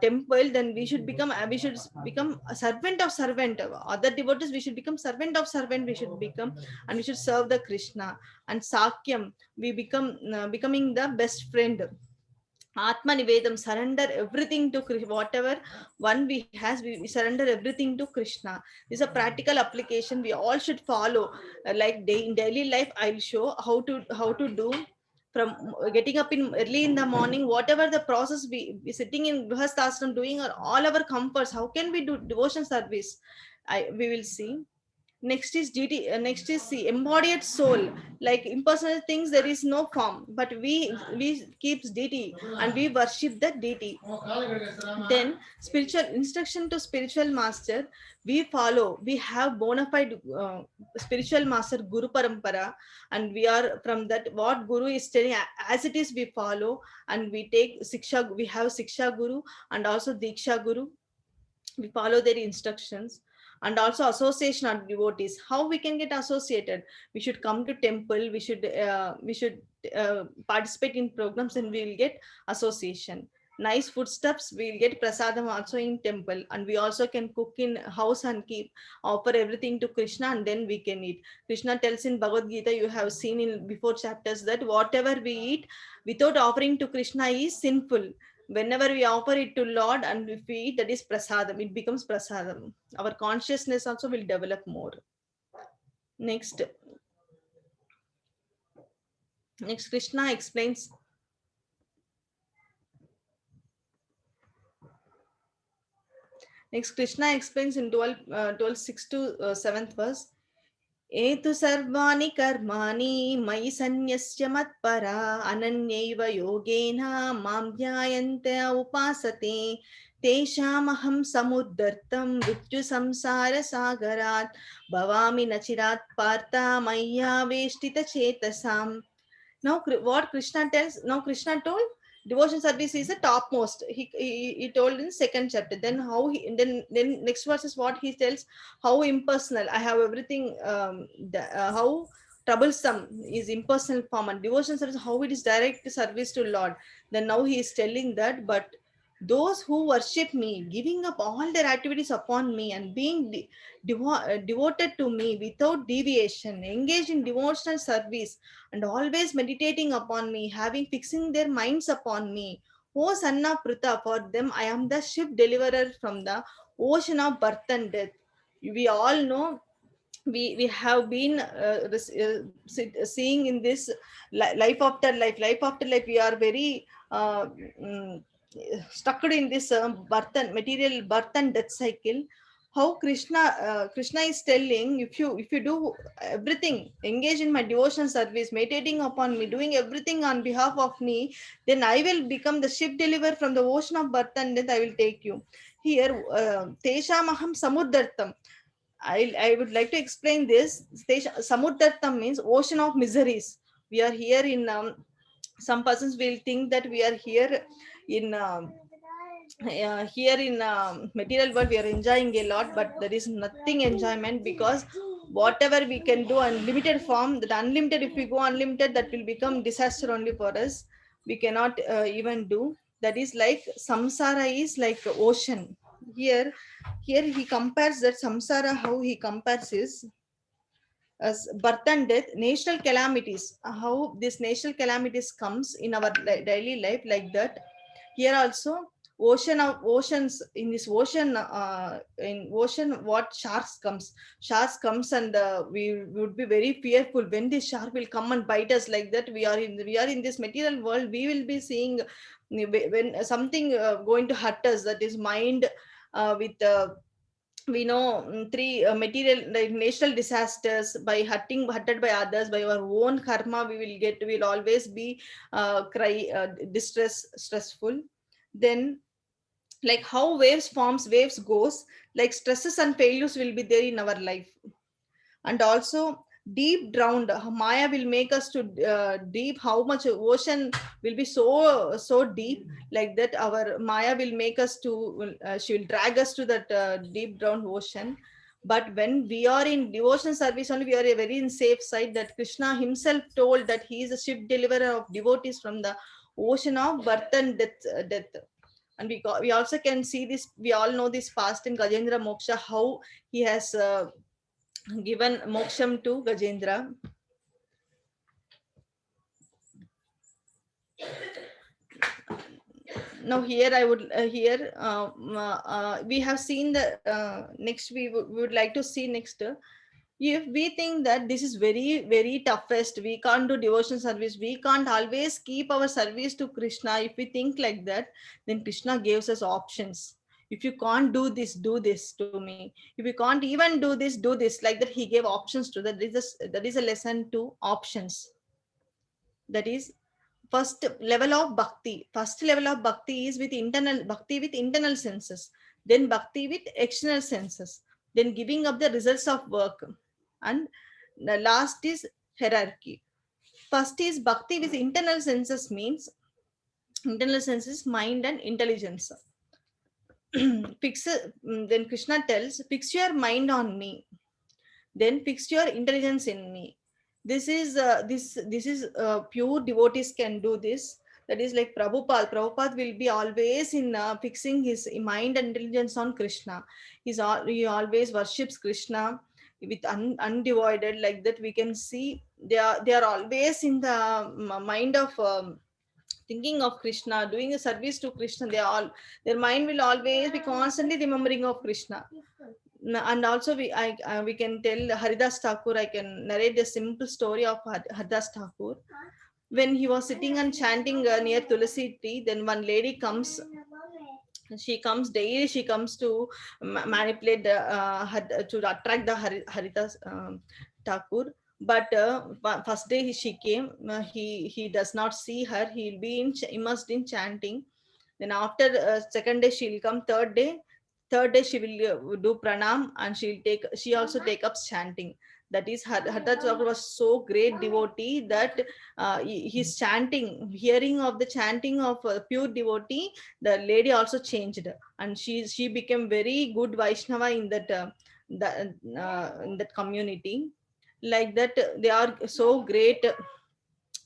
temple, then we should become a servant of servant. Other devotees, we should become servant of servant. We should become, and we should serve the Krishna. And Sakyam, we becoming the best friend. Atma Nivedam, surrender everything to Krishna. Whatever one we has, we surrender everything to Krishna. This is a practical application we all should follow. Like in daily life, I'll show how to do, from getting up in early in the morning, whatever the process we sitting in Grihasthashram doing, or all our comforts. How can we do devotion service? We will see. Next is deity. Next is the embodied soul. Like impersonal things, there is no form, but we keeps deity and we worship the deity. Then spiritual instruction to spiritual master, we follow. We have bona fide spiritual master, Guru Parampara, and we are from that. What Guru is telling, as it is, we follow, and we take Siksha. We have Siksha Guru and also Diksha Guru. We follow their instructions. And also association of devotees, how we can get associated. We should come to temple, we should participate in programs, and we will get association. Nice foodstuffs, we will get prasadam also in temple, and we also can cook in house and keep offer everything to Krishna, and then we can eat. Krishna tells in Bhagavad Gita, you have seen in before chapters, that whatever we eat without offering to Krishna is sinful. Whenever we offer it to Lord and if we eat, that is prasadam, it becomes prasadam. Our consciousness also will develop more. Next Krishna explains. Next Krishna explains in 12:6 to 7th verse. Etu sarvani karmani mai sanyasya matpara ananyaiva yogena mam dhyayante upasate teshamaham samuddartam mrityu samsara sagarat bhavami nachirat partha maya veshtita chetasam. Now what Krishna tells, now Krishna told devotion service is the topmost. He told in 2nd chapter. Then how he, then next verse is what he tells, how impersonal. I have everything. How troublesome is impersonal form, and devotion service, how it is direct service to Lord. Then now he is telling that, but those who worship me, giving up all their activities upon me and being devoted to me without deviation, engaged in devotional service and always meditating upon me, having fixing their minds upon me. O son of Pruta, for them I am the ship deliverer from the ocean of birth and death. We all know, we have been seeing in this life after life, we are very stuck in this material birth and death cycle. How Krishna is telling, if you do everything, engage in my devotion service, meditating upon me, doing everything on behalf of me, then I will become the ship deliverer from the ocean of birth and death. I will take you. Here teshamaham samuddartam, I would like to explain this. Samuddartam means ocean of miseries. We are here in some persons will think that we are here in material world, we are enjoying a lot, but there is nothing enjoyment, because whatever we can do unlimited form, that unlimited, if we go unlimited, that will become disaster only for us. We cannot even do. That is like samsara is like ocean. Here he compares that samsara, how he compares is as birth and death, natural calamities, how this natural calamities comes in our daily life, like that. Here also, oceans, in this ocean, in ocean, what sharks comes, and we would be very fearful when this shark will come and bite us, like that. We are in this material world, we will be seeing when something going to hurt us, that is mind, with we know, three material, like natural disasters, by hurted by others, by our own karma, we'll always be stressful. Then, like how waves forms, waves goes, like stresses and failures will be there in our life. And also deep drowned, maya will make us to deep, how much ocean will be so deep, like that our maya will make us to she will drag us to that deep drowned ocean. But when we are in devotion service only, we are a very in safe side, that krishna himself told that he is a ship deliverer of devotees from the ocean of birth and death. And we also can see this, we all know this past in Gajendra Moksha, how he has given moksham to Gajendra. Now here I would here we have seen the next, we would like to see next. If we think that this is very very toughest, we can't do devotion service, we can't always keep our service to Krishna, if we think like that, then Krishna gives us options. If you can't do this, do this to me. If you can't even do this, do this, like that. He gave options to that. That is a lesson to options. That is first level of bhakti. First level of bhakti is with internal bhakti, with internal senses, then bhakti with external senses, then giving up the results of work, and the last is hierarchy. First is bhakti with internal senses, means internal senses, mind and intelligence. Then Krishna tells, fix your mind on me, then fix your intelligence in me. This is pure devotees can do this. That is like Prabhupada will be always in fixing his mind and intelligence on Krishna. He always worships Krishna with undivided, like that. We can see they are always in the mind of thinking of Krishna, doing a service to Krishna. Their mind will always be constantly remembering of Krishna. And also we can tell Haridas Thakur, I can narrate a simple story of Haridas Thakur. When he was sitting and chanting near Tulasi tree, then one lady comes. She comes daily. She comes to manipulate to attract the Haridas Thakur. But first day she came, he does not see her. He'll be immersed in chanting. Then after second day she'll come. Third day she will do pranam, and she also take up chanting. That is, Haridas Thakur was so great devotee that his chanting, hearing of the chanting of pure devotee, the lady also changed, and she became very good Vaishnava in that community. Like that, they are so great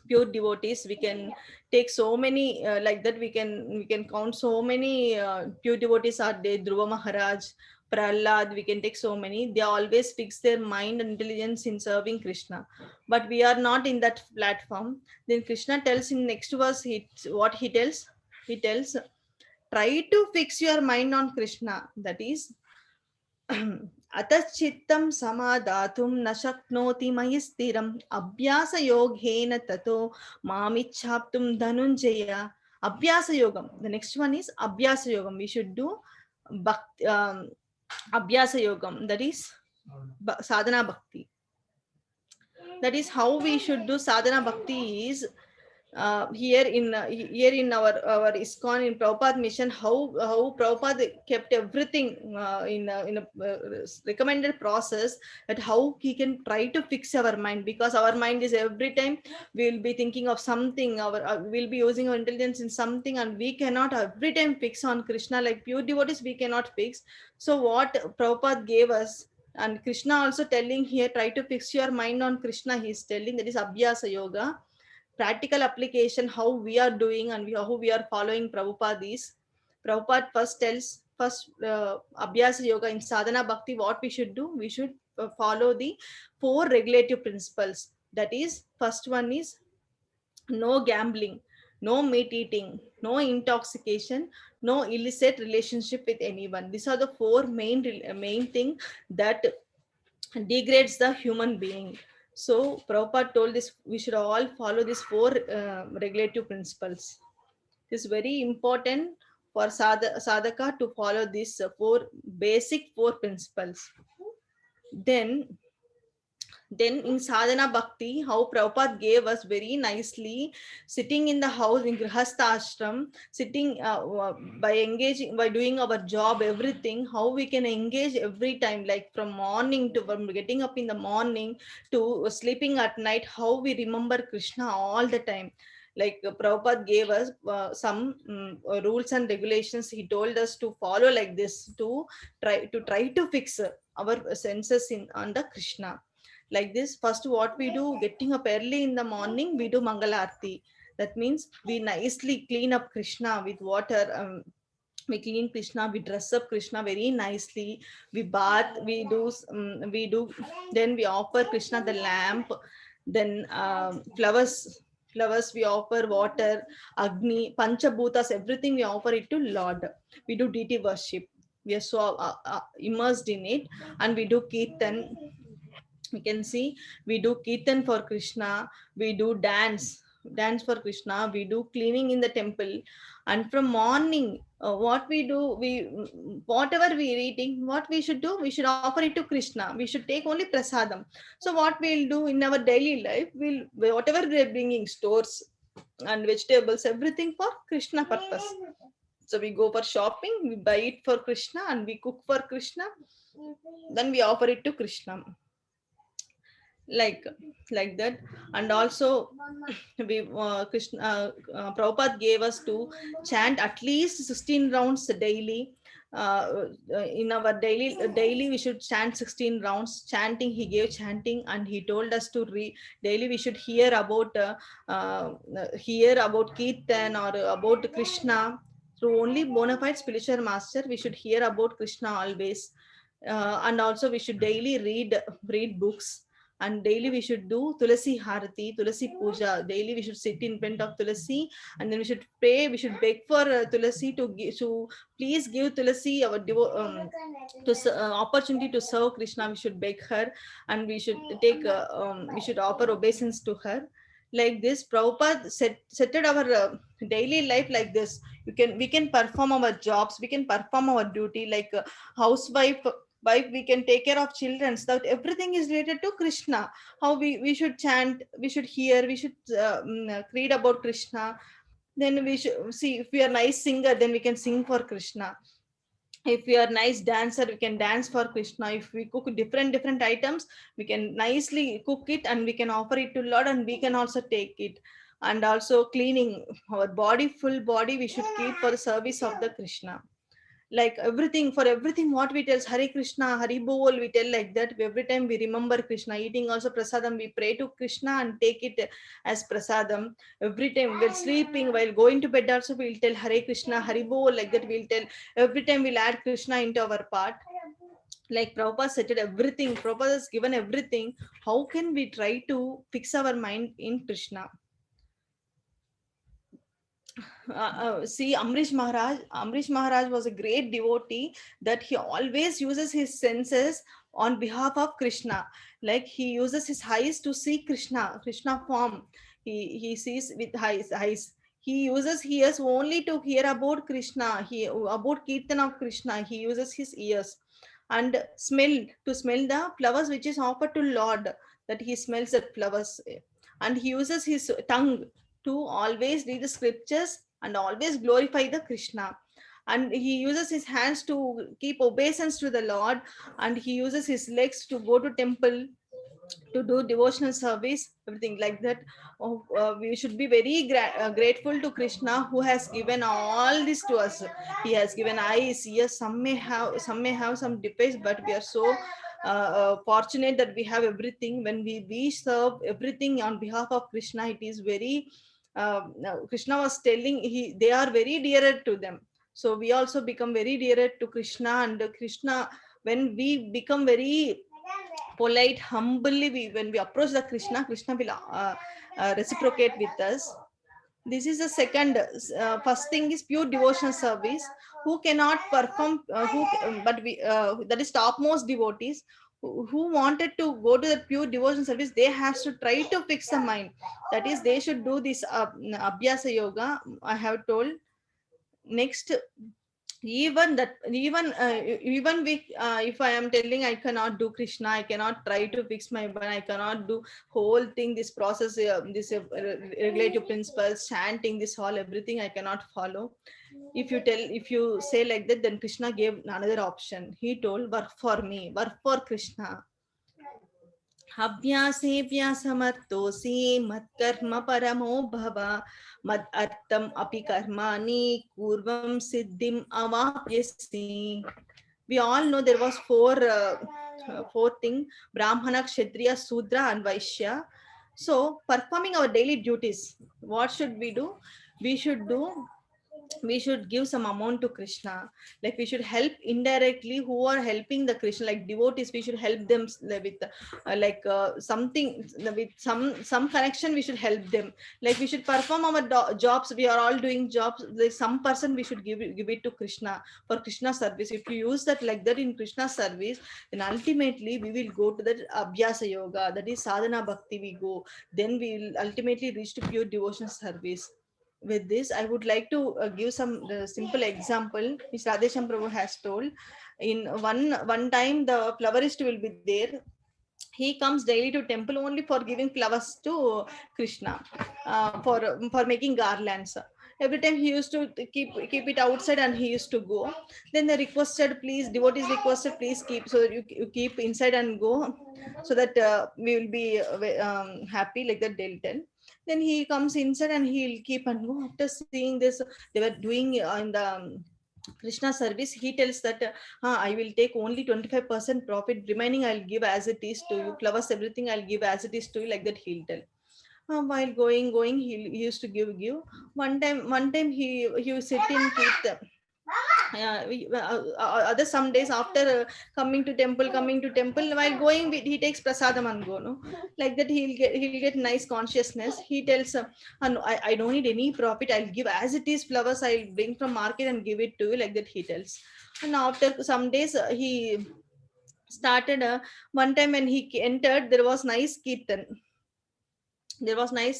pure devotees. We can take so many like that. We can count so many pure devotees are there. Dhruva Maharaj, Prahlad, we can take so many. They always fix their mind and intelligence in serving Krishna, but we are not in that platform. Then Krishna tells in next verse, what he tells, he tells, try to fix your mind on Krishna. That is, अतश्चित्तं समादातुं न शक्नोति मयि स्थिरम् अभ्यासयोगेन ततो मामिच्छाप्तुं धनुञ्जय. Abhyasa yogam. The next one is Abhyasa yogam. We should do Abhyasa yogam. That is sadhana bhakti. That is how we should do sadhana bhakti. Is here in our ISKCON, in Prabhupada mission, how Prabhupada kept everything in a recommended process, that how he can try to fix our mind, because our mind is every time we will be thinking of something, we'll be using our intelligence in something, and we cannot every time fix on Krishna. Like pure devotees we cannot fix. So what Prabhupada gave us, and Krishna also telling here, try to fix your mind on Krishna, he is telling, that is Abhyasa yoga. Practical application, how we are doing and how we are following Prabhupada is, Prabhupada first tells, Abhyasa yoga in sadhana bhakti, what we should do, we should follow the 4 regulative principles. That is, first one is no gambling, no meat eating, no intoxication, no illicit relationship with anyone. These are the 4 main thing that degrades the human being. So Prabhupada told this we should all follow these 4 regulative principles. It is very important for sadhaka to follow these 4 basic 4 principles. Then in sadhana bhakti, how Prabhupada gave us very nicely, sitting in the house in grihastha ashram, sitting by engaging, by doing our job, everything, how we can engage every time, like from morning to from getting up in the morning to sleeping at night, how we remember Krishna all the time. Like Prabhupada gave us some rules and regulations. He told us to follow like this to try to fix our senses on the Krishna. Like this, first what we do, getting up early in the morning, we do Mangalarti. That means we nicely clean up Krishna with water. We clean Krishna, we dress up Krishna very nicely, we bath, we do, then we offer Krishna the lamp, then flowers we offer, water, Agni, Panchabhutas, everything we offer it to Lord. We do deity worship. We are so immersed in it, and we do Kirtan. We can see we do Kirtan for Krishna, we do dance for Krishna, we do cleaning in the temple. And from morning, what we do, whatever we are eating, what we should do, we should offer it to Krishna. We should take only prasadam. So what we'll do in our daily life, whatever we are bringing, stores and vegetables, everything for Krishna purpose. So we go for shopping, we buy it for Krishna, and we cook for Krishna, then we offer it to Krishna. like that. And also we Krishna Prabhupada gave us to chant at least 16 rounds daily. In our daily we should chant 16 rounds. Chanting, he gave chanting, and he told us to daily we should hear about Kirtan or about Krishna. Through only bona fide spiritual master we should hear about Krishna always. And also we should daily read books, and daily we should do Tulasi Harati, Tulasi Puja. Daily we should sit in front of Tulasi, and then we should pray. We should beg for Tulasi to please give Tulasi our opportunity to serve Krishna. We should beg her, and we should we should offer obeisance to her. Like this, Prabhupada set our daily life like this. We can perform our jobs, we can perform our duty like a housewife. We can take care of children, so that everything is related to Krishna. How we should chant, we should hear, we should read about Krishna. Then we should see, if we are nice singer, then we can sing for Krishna. If we are nice dancer, we can dance for Krishna. If we cook different items, we can nicely cook it, and we can offer it to Lord, and we can also take it. And also cleaning our body, full body we should keep for the service of the Krishna. Like everything, for everything what we tell Hare Krishna, Hari Bol, we tell like that. Every time we remember Krishna. Eating also prasadam, we pray to Krishna and take it as prasadam. Every time while sleeping, while going to bed also, we'll tell Hare Krishna, Hari Bol, like that we'll tell. Every time we'll add Krishna into our part. Like Prabhupada said everything, Prabhupada has given everything. How can we try to fix our mind in Krishna? See, Amrish Maharaj was a great devotee, that he always uses his senses on behalf of Krishna. Like he uses his eyes to see Krishna form. He sees with his eyes. He uses ears only to hear about Krishna, about Kirtan of Krishna. He uses his ears. And smell, to smell the flowers which is offered to Lord, that he smells the flowers. And he uses his tongue to always read the scriptures and always glorify the Krishna. And he uses his hands to keep obeisance to the Lord, and he uses his legs to go to temple to do devotional service, everything like that. We should be very grateful to Krishna, who has given all this to us. He has given eyes, ears. Some may have some defects, but we are so fortunate that we have everything. When we serve everything on behalf of Krishna, it is very Krishna was telling, they are very dearer to them. So we also become very dearer to Krishna. And Krishna, when we become very polite, humbly, when we approach the Krishna, Krishna will reciprocate with us. This is the second. First thing is pure devotional service. Who cannot perform? But we that is topmost devotees who wanted to go to the pure devotional service. They have to try to fix the mind. That is, they should do this abhyasa yoga. I have told. Next, even we if I am telling I cannot do Krishna, I cannot try to fix my mind, I cannot do whole thing, this process, this regulative principles, chanting, this all everything I cannot follow. If you say like that, then Krishna gave another option. He told, work for me, work for Krishna. अभ्यासेऽभ्यासमर्थोऽसि मत्कर्म परमो भव मद अर्थम अपि कर्माणि पूर्वं सिद्धिम् अवाप्स्यसि. We all know there was four thing: Brahmana, Kshatriya, Sudra, and Vaishya. So performing our daily duties, what should we do? We should give some amount to Krishna. Like we should help indirectly who are helping the Krishna, like devotees. We should help them with something, with some connection. We should help them. Like we should perform our jobs. We are all doing jobs. Like some person we should give it to Krishna for Krishna service. If you use that like that in Krishna service, then ultimately we will go to that abhyasa yoga. That is sadhana bhakti. We go. Then we will ultimately reach to pure devotion service. With this, I would like to give some simple example which Radhesham Prabhu has told. In one time, the flowerist will be there. He comes daily to temple only for giving flowers to Krishna, for making garlands. Every time he used to keep it outside and he used to go. Then they requested, please, devotees requested, please keep, so you keep inside and go, so that we will be happy, like that they'll tell. Then he comes inside and he'll keep and go. After seeing this, they were doing in the Krishna service, he tells that I will take only 25% profit, remaining I'll give as it is to you, flowers, everything I'll give as it is to you, like that he'll tell. While going, he used to give. One time he will sit in Kirtan. Other some days after coming to temple, while going he takes prasadam and go, no, like that he'll get nice consciousness. He tells no, I don't need any profit, I'll give as it is, flowers I'll bring from market and give it to you, like that he tells. And after some days he started one time when he entered, there was nice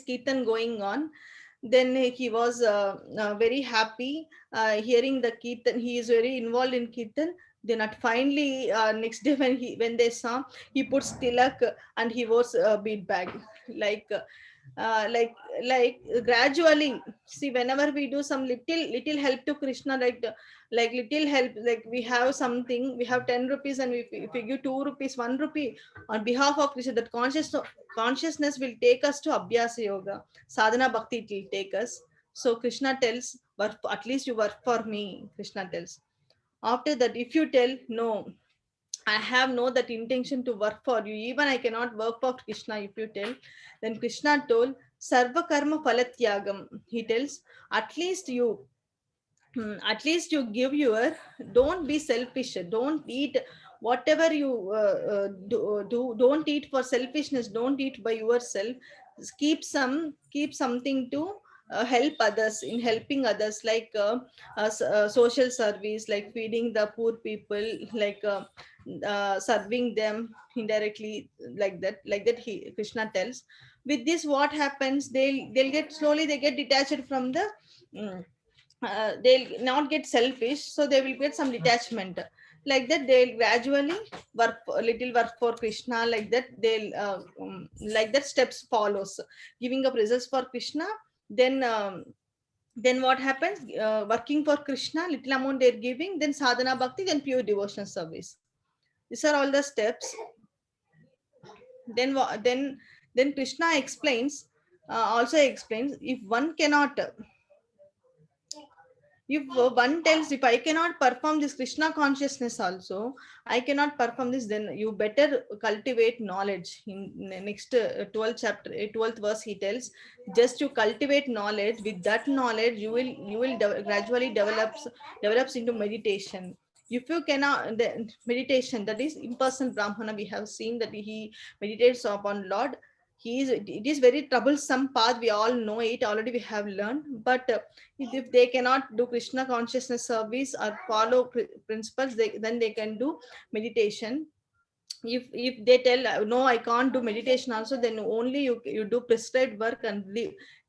kirtan going on. Then he was very happy hearing the kirtan. He is very involved in kirtan. Then at finally next day when they saw, he puts tilak and he was a bead bag, like like gradually. See, whenever we do some little help to Krishna, like little help, like we have something, we have 10 rupees, and if we give 2 rupees, 1 rupee on behalf of Krishna, that consciousness will take us to abhyasa yoga, sadhana bhakti, it will take us. So Krishna tells, at least you work for me, Krishna tells. After that, if you tell no, I have no that intention to work for you, even I cannot work for Krishna, if you tell, then Krishna told, sarva karma phalatyagam. He tells, at least you give your, don't be selfish, don't eat whatever you do, don't eat for selfishness, don't eat by yourself. Keep something to help others, in helping others, like social service, like feeding the poor people, like serving them indirectly, like that he Krishna tells. With this, what happens, they'll get slowly, they get detached from the they'll not get selfish, so they will get some detachment, like that they'll gradually work for Krishna, like that they'll like that steps follows, giving up results for Krishna. Then what happens, working for Krishna, little amount they're giving, then sadhana bhakti, then pure devotional service. These are all the steps. Then Krishna explains, also explains, if one tells, if I cannot perform this Krishna consciousness also, I cannot perform this, then you better cultivate knowledge. In the next 12th chapter, 12th verse, he tells, just to cultivate knowledge. With that knowledge, you will gradually develops into meditation. If you cannot, the meditation, that is impersonal Brahmana, we have seen that he meditates upon Lord. It is very troublesome path. We all know it already. We have learned, but if they cannot do Krishna consciousness service or follow principles, then they can do meditation. If they tell no, I can't do meditation also, then only you do prescribed work and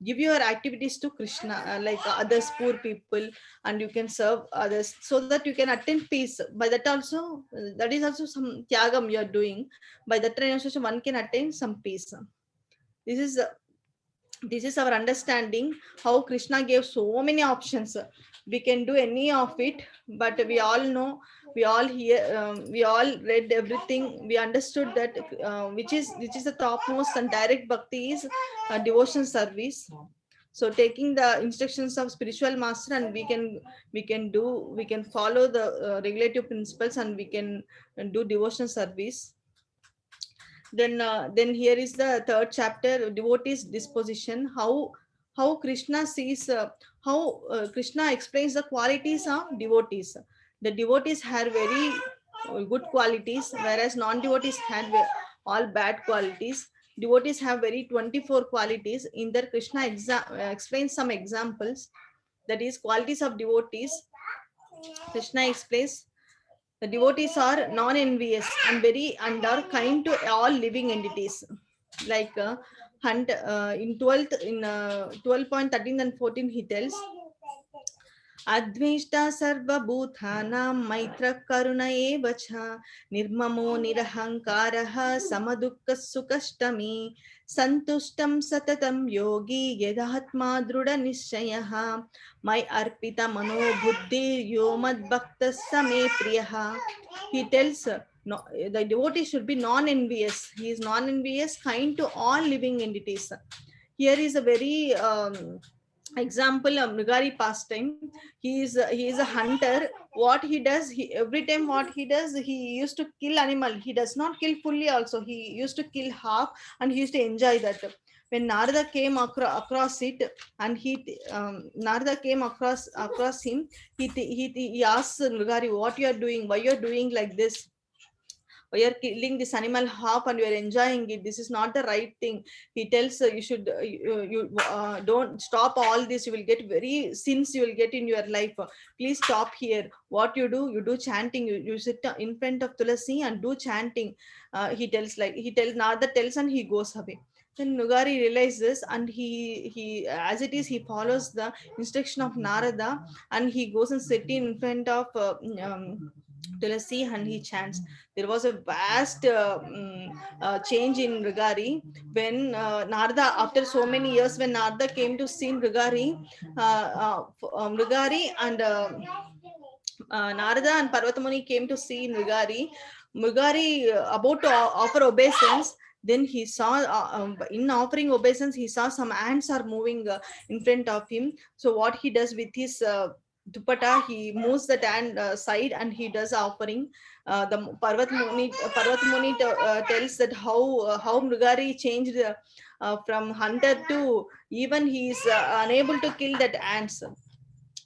give your activities to Krishna, like others, poor people, and you can serve others so that you can attain peace. By that also, that is also some tyagam you are doing. By that renunciation one can attain some peace. This is this is our understanding how Krishna gave so many options. We can do any of it, but we all know, we all hear, we all read everything. We understood that which is the topmost and direct bhakti is devotion service. So taking the instructions of spiritual master, and we can follow the regulative principles, and we can do devotion service. Then here is the third chapter, devotees disposition. How Krishna sees, how Krishna explains the qualities of devotees. The devotees had very good qualities, whereas non-devotees had all bad qualities. Devotees have very 24 qualities. In there Krishna explains some examples, that is qualities of devotees. Krishna explains the devotees are non-envious and very and are kind to all living entities. Like in 12th, in 12.13 and 14, he tells, Advishta sarvabhuthanam maitra karuna eva cha nirmamo nirahankaraha samadukka sukashtami santushtam satatam yogi yadahatma druda nishayaha my arpita mano buddhi yomad bhakta same priyaha. He tells no, the devotee should be non-envious. He is non-envious, kind to all living entities. Here is a very example of Mrigari pastime. He is a hunter. What he does, every time what he does, he used to kill animal. He does not kill fully also. He used to kill half, and he used to enjoy that. When Narada came across it, and Narada came across him, he asks Mrigari, what you are doing? Why you are doing like this? You're killing this animal half and you're enjoying it. This is not the right thing. He tells you should don't stop all this. You will get very sins you will get in your life. Please stop here. What you do chanting. You sit in front of Tulasi and do chanting. He tells Narada tells, and he goes away. Then Nugari realizes, and he as it is, he follows the instruction of Narada, and he goes and sit in front of Tulasi, and he chants. There was a vast change in Rigari when Narada, after so many years, when Narada came to see Rigari, Rigari and Narada and Parvatamuni came to see Rigari. Mrigari about to offer obeisance. Then he saw, in offering obeisance, he saw some ants are moving in front of him. So what he does with his dupatta, he moves the ant side, and he does offering. The Parvat Muni tells that how Mrigari changed from hunter to even he is unable to kill that ants.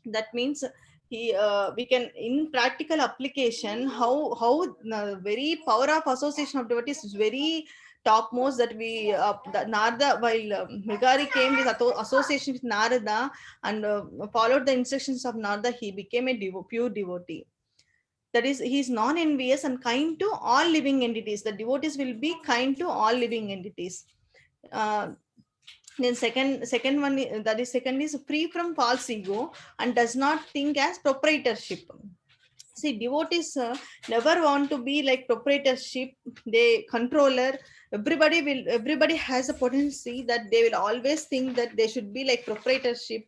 That means we can, in practical application, how very power of association of devotees is very topmost. That we that Narada, while Mrigari came with association with Narada and followed the instructions of Narada, he became a pure devotee. That is, he is non-envious and kind to all living entities. The devotees will be kind to all living entities. Then second one, that is second is free from false ego and does not think as proprietorship. See, devotees never want to be like proprietorship. They controller. Everybody has a potency that they will always think that they should be like proprietorship,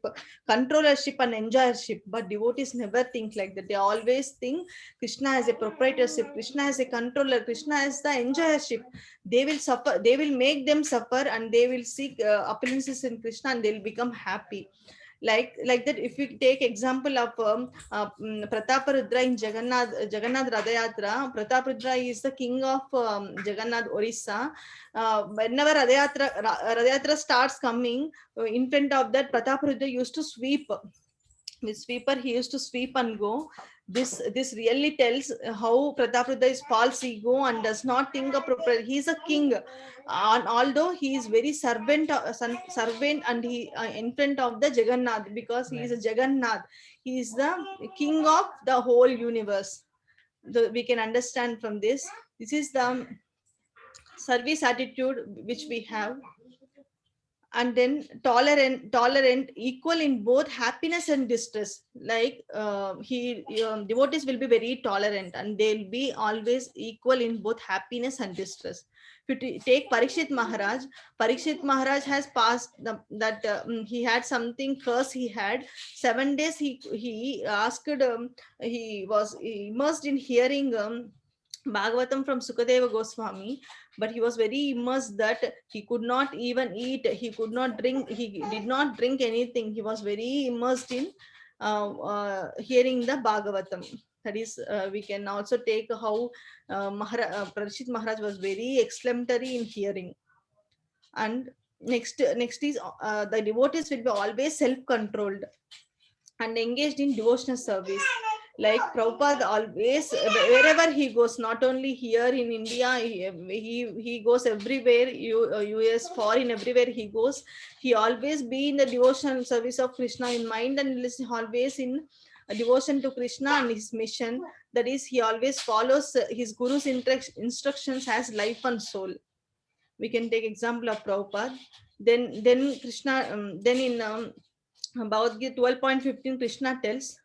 controllership, and enjoyership. But devotees never think like that. They always think Krishna as a proprietorship, Krishna as a controller, Krishna as the enjoyership. They will suffer. They will make them suffer, and they will seek appearances in Krishna, and they will become happy. Like that, if we take example of Prataparudra in Jagannath Radhayatra. Prataparudra is the king of Jagannath, Orissa. Whenever Radhayatra starts coming, in front of that, Prataparudra used to sweep with sweeper, he used to sweep and go. This really tells how Prataprudha is false ego and does not think of proper. He is a king, and although he is very servant, and he in front of the Jagannath, because he is a Jagannath. He is the king of the whole universe. We can understand from this. This is the service attitude which we have. And then tolerant, equal in both happiness and distress. Like devotees will be very tolerant, and they'll be always equal in both happiness and distress. If you take Parikshit Maharaj has passed that he had something curse. He had 7 days. He asked. He was immersed in hearing Bhagavatam from Sukadeva Goswami, but he was very immersed that he could not even eat, he could not drink, he did not drink anything. He was very immersed in hearing the Bhagavatam. That is, we can also take how Parikshit Maharaj was very exemplary in hearing. And next is the devotees will be always self-controlled and engaged in devotional service. Like Prabhupada always, wherever he goes, not only here in India, he goes everywhere, US, foreign, everywhere he goes, he always be in the devotional service of Krishna in mind, and listen, always in devotion to Krishna and his mission. That is, he always follows his guru's instructions as life and soul. We can take example of Prabhupada. Then Krishna, then in Bhagavad Gita 12.15, Krishna tells,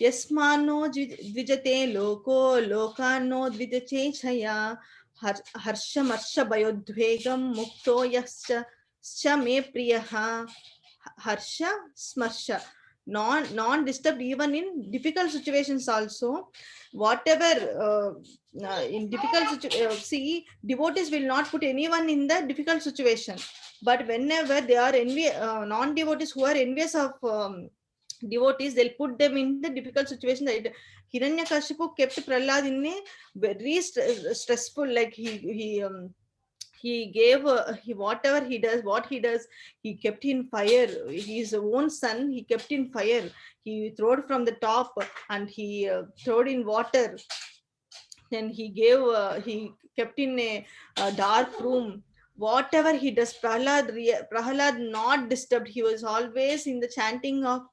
Yasmano dvijate loko lokano dvijache chaya harsha marsha bayodvegam mukto yascha me priyaha. Harsha smarsha, non disturbed even in difficult situations also. Whatever in difficult see, devotees will not put anyone in the difficult situation, but whenever they are non devotees who are envious of devotees, they'll put them in the difficult situation. That Hiranyakashipu kept Prahlad in a very stressful, like he gave whatever what he does, he kept in fire. His own son, he kept in fire. He threw it from the top, and he threw it in water. Then he kept in a dark room. Whatever he does, Prahlad not disturbed. He was always in the chanting of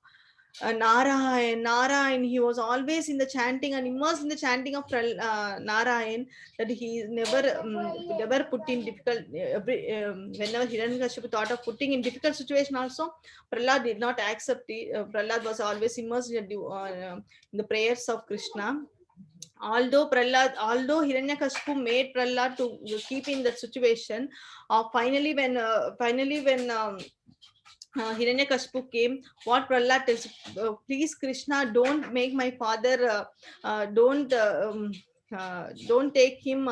Narayan, Narayan. He was always in the chanting and immersed in the chanting of Narayan, that he never put in difficult. Whenever Hiranyakashipu thought of putting in difficult situation, also Prahlad did not accept it. Prahlad was always immersed in the prayers of Krishna. Although Hiranyakashipu made Prahlad to keep in that situation, finally when Hiranyakashipu came, what Prahlad tells, please Krishna, don't make my father, don't take him,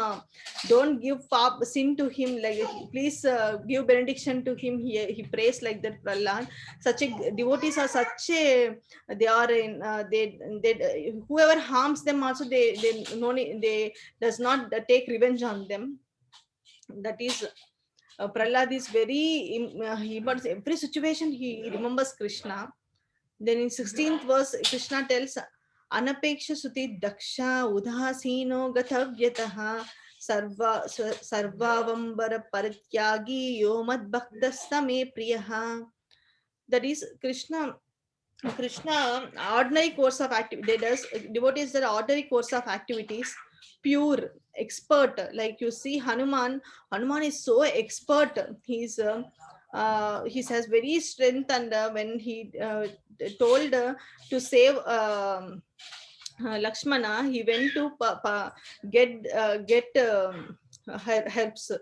don't give sin to him, like please give benediction to him. He prays like that. Prahlad, such a devotees are such a, they are in they whoever harms them also, they does not take revenge on them. That is, Prahlad is very, he wants every situation, he remembers Krishna. Then in 16th verse, Krishna tells, Anapeksha suti daksha udhasino gatavyataha sarvavambara parityagi yomad bhaktastame priyaha. That is, Krishna, ordinary course of activity, devotees that ordinary course of activities, pure, expert. Like you see Hanuman is so expert. He has very strength, and when he told to save Lakshmana, he went to get herbs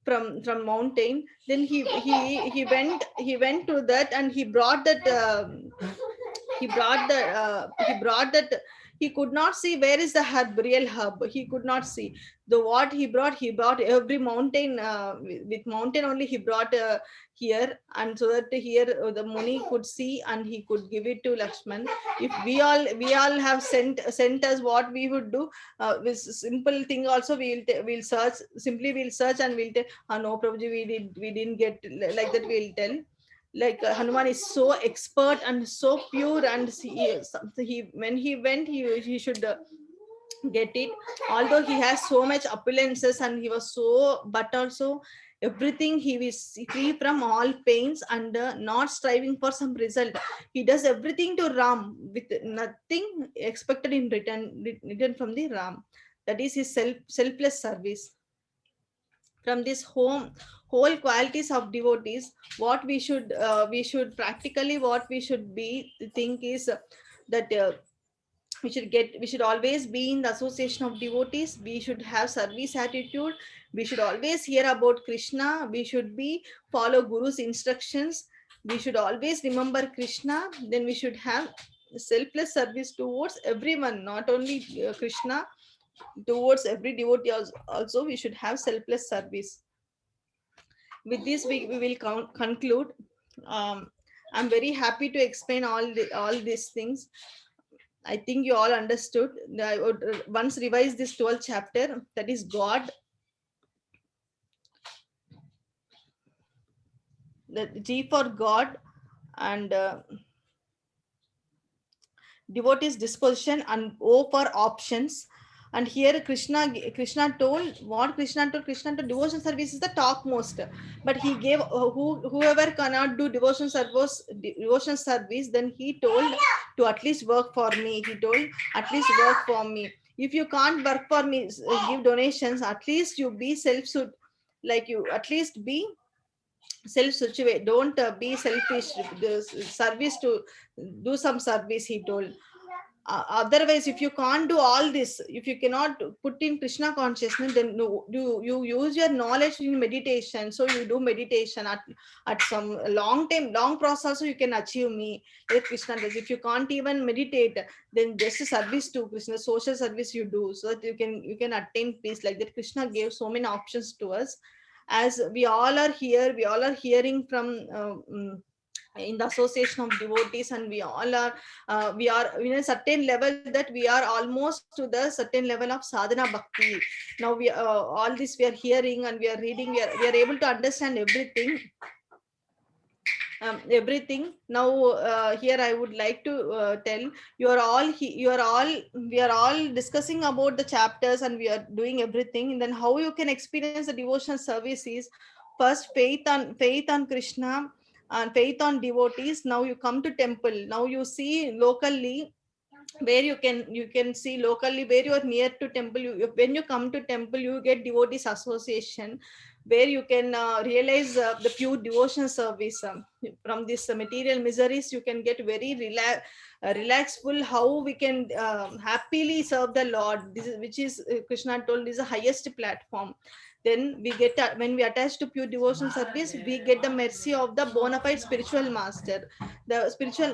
from mountain. Then he went to that, and he brought that he brought that. He could not see where is the real herb. He could not see the what he brought every mountain, with mountain only he brought here, and so that here the Muni could see, and he could give it to Lakshman. If we all have sent us, what we would do, with simple thing also, we'll search, simply we'll search, and we'll tell, no Prabhuji, we didn't get, like that we'll tell. Like Hanuman is so expert and so pure, and he when he went, he should get it. Although he has so much opulences and he was so, but also everything, he is free from all pains and not striving for some result. He does everything to Ram with nothing expected in return from the Ram. That is his selfless service. From this whole qualities of devotees, what we should practically, what we should be think is that we should always be in the association of devotees. We should have service attitude. We should always hear about Krishna. We should be follow Guru's instructions. We should always remember Krishna. Then we should have selfless service towards everyone, not only Krishna, towards every devotee. Also we should have selfless service. With this we will conclude. I'm very happy to explain all these things. I think you all understood. I would once revise this 12th chapter, that is God, the G for God, and devotee's disposition, and O for options. And here Krishna told what Krishna told. Krishna told devotion service is the topmost, but he gave whoever cannot do devotion service, then he told to at least work for me. He told at least work for me. If you can't work for me, give donations. At least you be like you at least be self-situate. Don't be selfish. The service to do some service. He told. Otherwise, if you can't do all this, if you cannot put in Krishna consciousness, then no, you use your knowledge in meditation. So you do meditation at some long process, so you can achieve me. Like Krishna does. If you can't even meditate, then just a service to Krishna, social service you do, so that you can attain peace. Like that, Krishna gave so many options to us. As we all are here, we all are hearing from. In the association of devotees, and we are in a certain level, that we are almost to the certain level of sadhana bhakti. Now we all this we are hearing and we are reading, we are able to understand everything. Everything now. Here I would like to tell you are all we are all discussing about the chapters, and we are doing everything. And then how you can experience the devotional service is first faith on Krishna and faith on devotees. Now you come to temple. Now you see locally, where you can see locally where you are near to temple. When you come to temple, you get devotees association, where you can realize the pure devotion service. From this material miseries, you can get very relaxful, how we can happily serve the Lord. This is which is Krishna told is the highest platform. Then we get when we attach to pure devotion service, we get the mercy of the bona fide spiritual master. The spiritual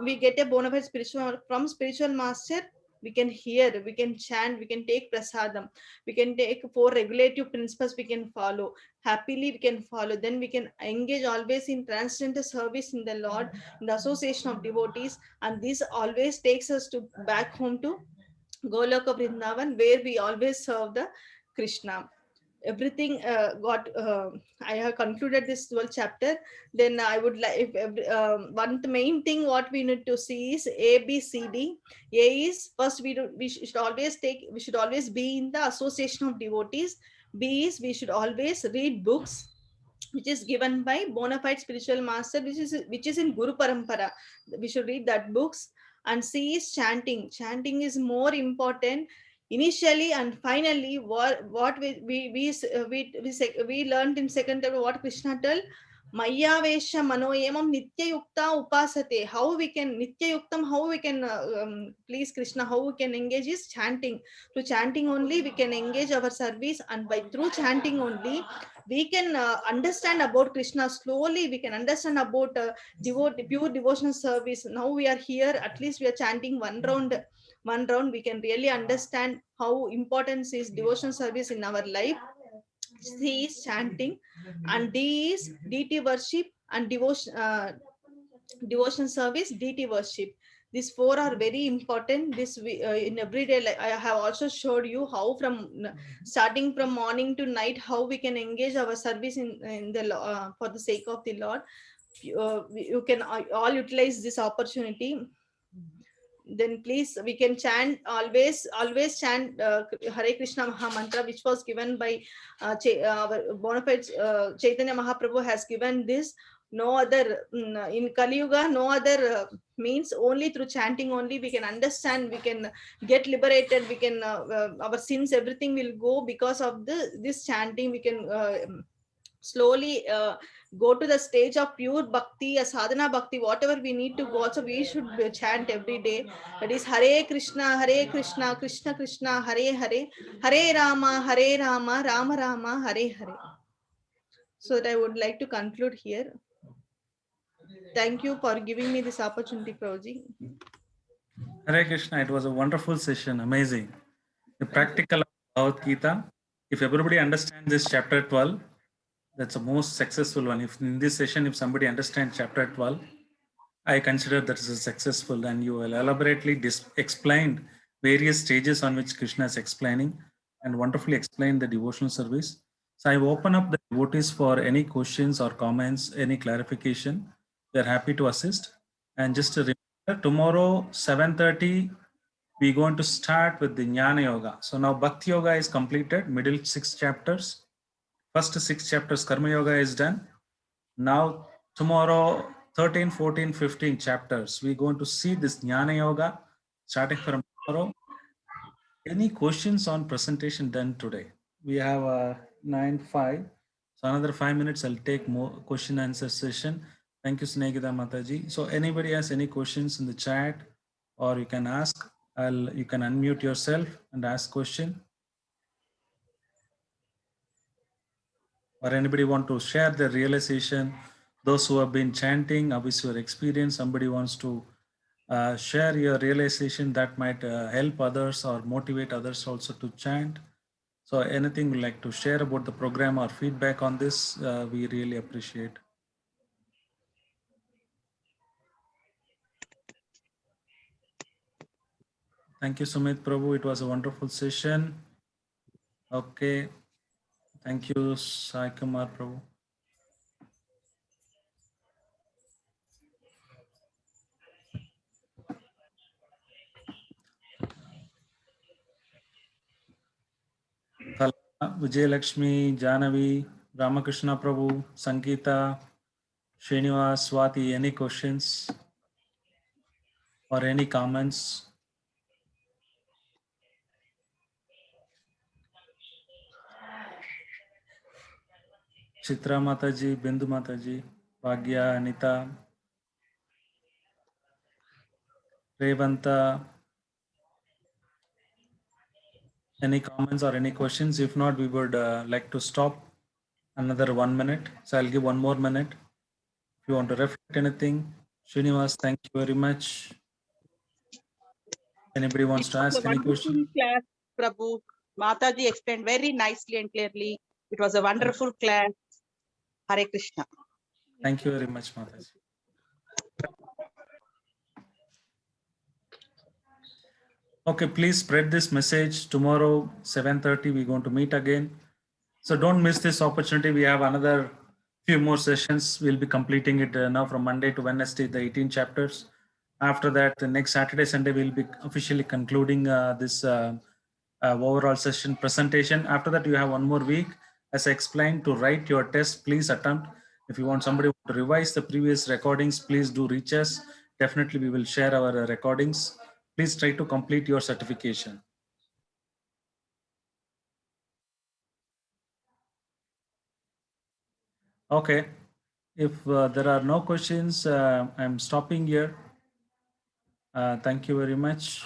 we get a bona fide spiritual from spiritual master. We can hear, we can chant, we can take prasadam, we can take 4 regulative principles, we can follow happily, we can follow. Then we can engage always in transcendental service in the Lord, in the association of devotees. And this always takes us to back home to Goloka Vrindavan, where we always serve the Krishna. Everything got I have concluded this 12th chapter. Then I would like one the main thing what we need to see is A, B, C, D. A is first, we should always be in the association of devotees. B is we should always read books which is given by bona fide spiritual master, which is in Guru Parampara. We should read that books. And C is chanting. Chanting is more important initially, and finally what we learned in second chapter, what Krishna tell. Mayavesha manoyamam nitya yukta upasate. How we can nitya yuktam, how we can please Krishna, how we can engage is chanting. Through chanting only we can engage our service, and by through chanting only we can understand about Krishna. Slowly we can understand about pure devotional service. Now we are here, at least we are chanting one round, we can really understand how important is devotion service in our life. C is chanting, and D is deity worship and devotion service, deity worship. These 4 are very important. This we, in everyday life, I have also showed you how from starting from morning to night, how we can engage our service in the for the sake of the Lord. you can all utilize this opportunity, then please we can chant, always chant Hare Krishna Maha Mantra, which was given by our bona fide Chaitanya Mahaprabhu has given this. No other in Kali Yuga, no other means, only through chanting only we can understand, we can get liberated, we can our sins, everything will go because of this chanting. We can slowly go to the stage of pure bhakti, a sadhana bhakti, whatever we need to go. Also, we should chant every day. That is Hare Krishna, Krishna Krishna, Hare Hare, Hare Rama, Rama Rama, Hare Hare. So that I would like to conclude here. Thank you for giving me this opportunity, Prabhuji. Hare Krishna, it was a wonderful session, amazing. The practical of Bhagavad Gita, if everybody understands this chapter 12, that's the most successful one. If in this session, if somebody understands chapter 12, I consider that is a successful, and you will elaborately explained various stages on which Krishna is explaining and wonderfully explained the devotional service. So I open up the devotees for any questions or comments, any clarification. They're happy to assist. And just a reminder, tomorrow 7:30, we're going to start with the Jnana Yoga. So now Bhakti Yoga is completed, middle 6 chapters. First 6 chapters Karma Yoga is done. Now tomorrow 13, 14, 15 chapters, we're going to see this Jnana Yoga starting from tomorrow. Any questions on presentation done today? We have 9:05. So another 5 minutes, I'll take more question answer session. Thank you, Snehita Mataji. So anybody has any questions in the chat, or you can ask, you can unmute yourself and ask question. Or anybody want to share their realization? Those who have been chanting, obviously your experience, somebody wants to share your realization that might help others or motivate others also to chant. So anything you'd like to share about the program or feedback on this, we really appreciate. Thank you, Sumit Prabhu. It was a wonderful session. Okay. Thank you, Sai Kumar Prabhu. Vijay Lakshmi, Janavi, Ramakrishna Prabhu, Sangeeta, Srinivas, Swati, any questions or any comments? Chitra Mataji, Bindu Mataji, Bhagya, Anita, Revanta, any comments or any questions? If not, we would like to stop another 1 minute. So I'll give 1 more minute. If you want to reflect anything, Srinivas, thank you very much. Anybody wants to ask any question? Class, Prabhu. Mataji explained very nicely and clearly. It was a wonderful class. Hare Krishna. Thank you very much, Mataji. Okay, please spread this message. Tomorrow, 7:30, we're going to meet again. So don't miss this opportunity. We have another few more sessions. We'll be completing it now from Monday to Wednesday, the 18 chapters. After that, the next Saturday, Sunday, we'll be officially concluding this overall session presentation. After that, you have 1 more week. As I explained, to write your test, please attempt. If you want somebody to revise the previous recordings, please do reach us. Definitely, we will share our recordings. Please try to complete your certification. Okay, if there are no questions, I'm stopping here. Thank you very much.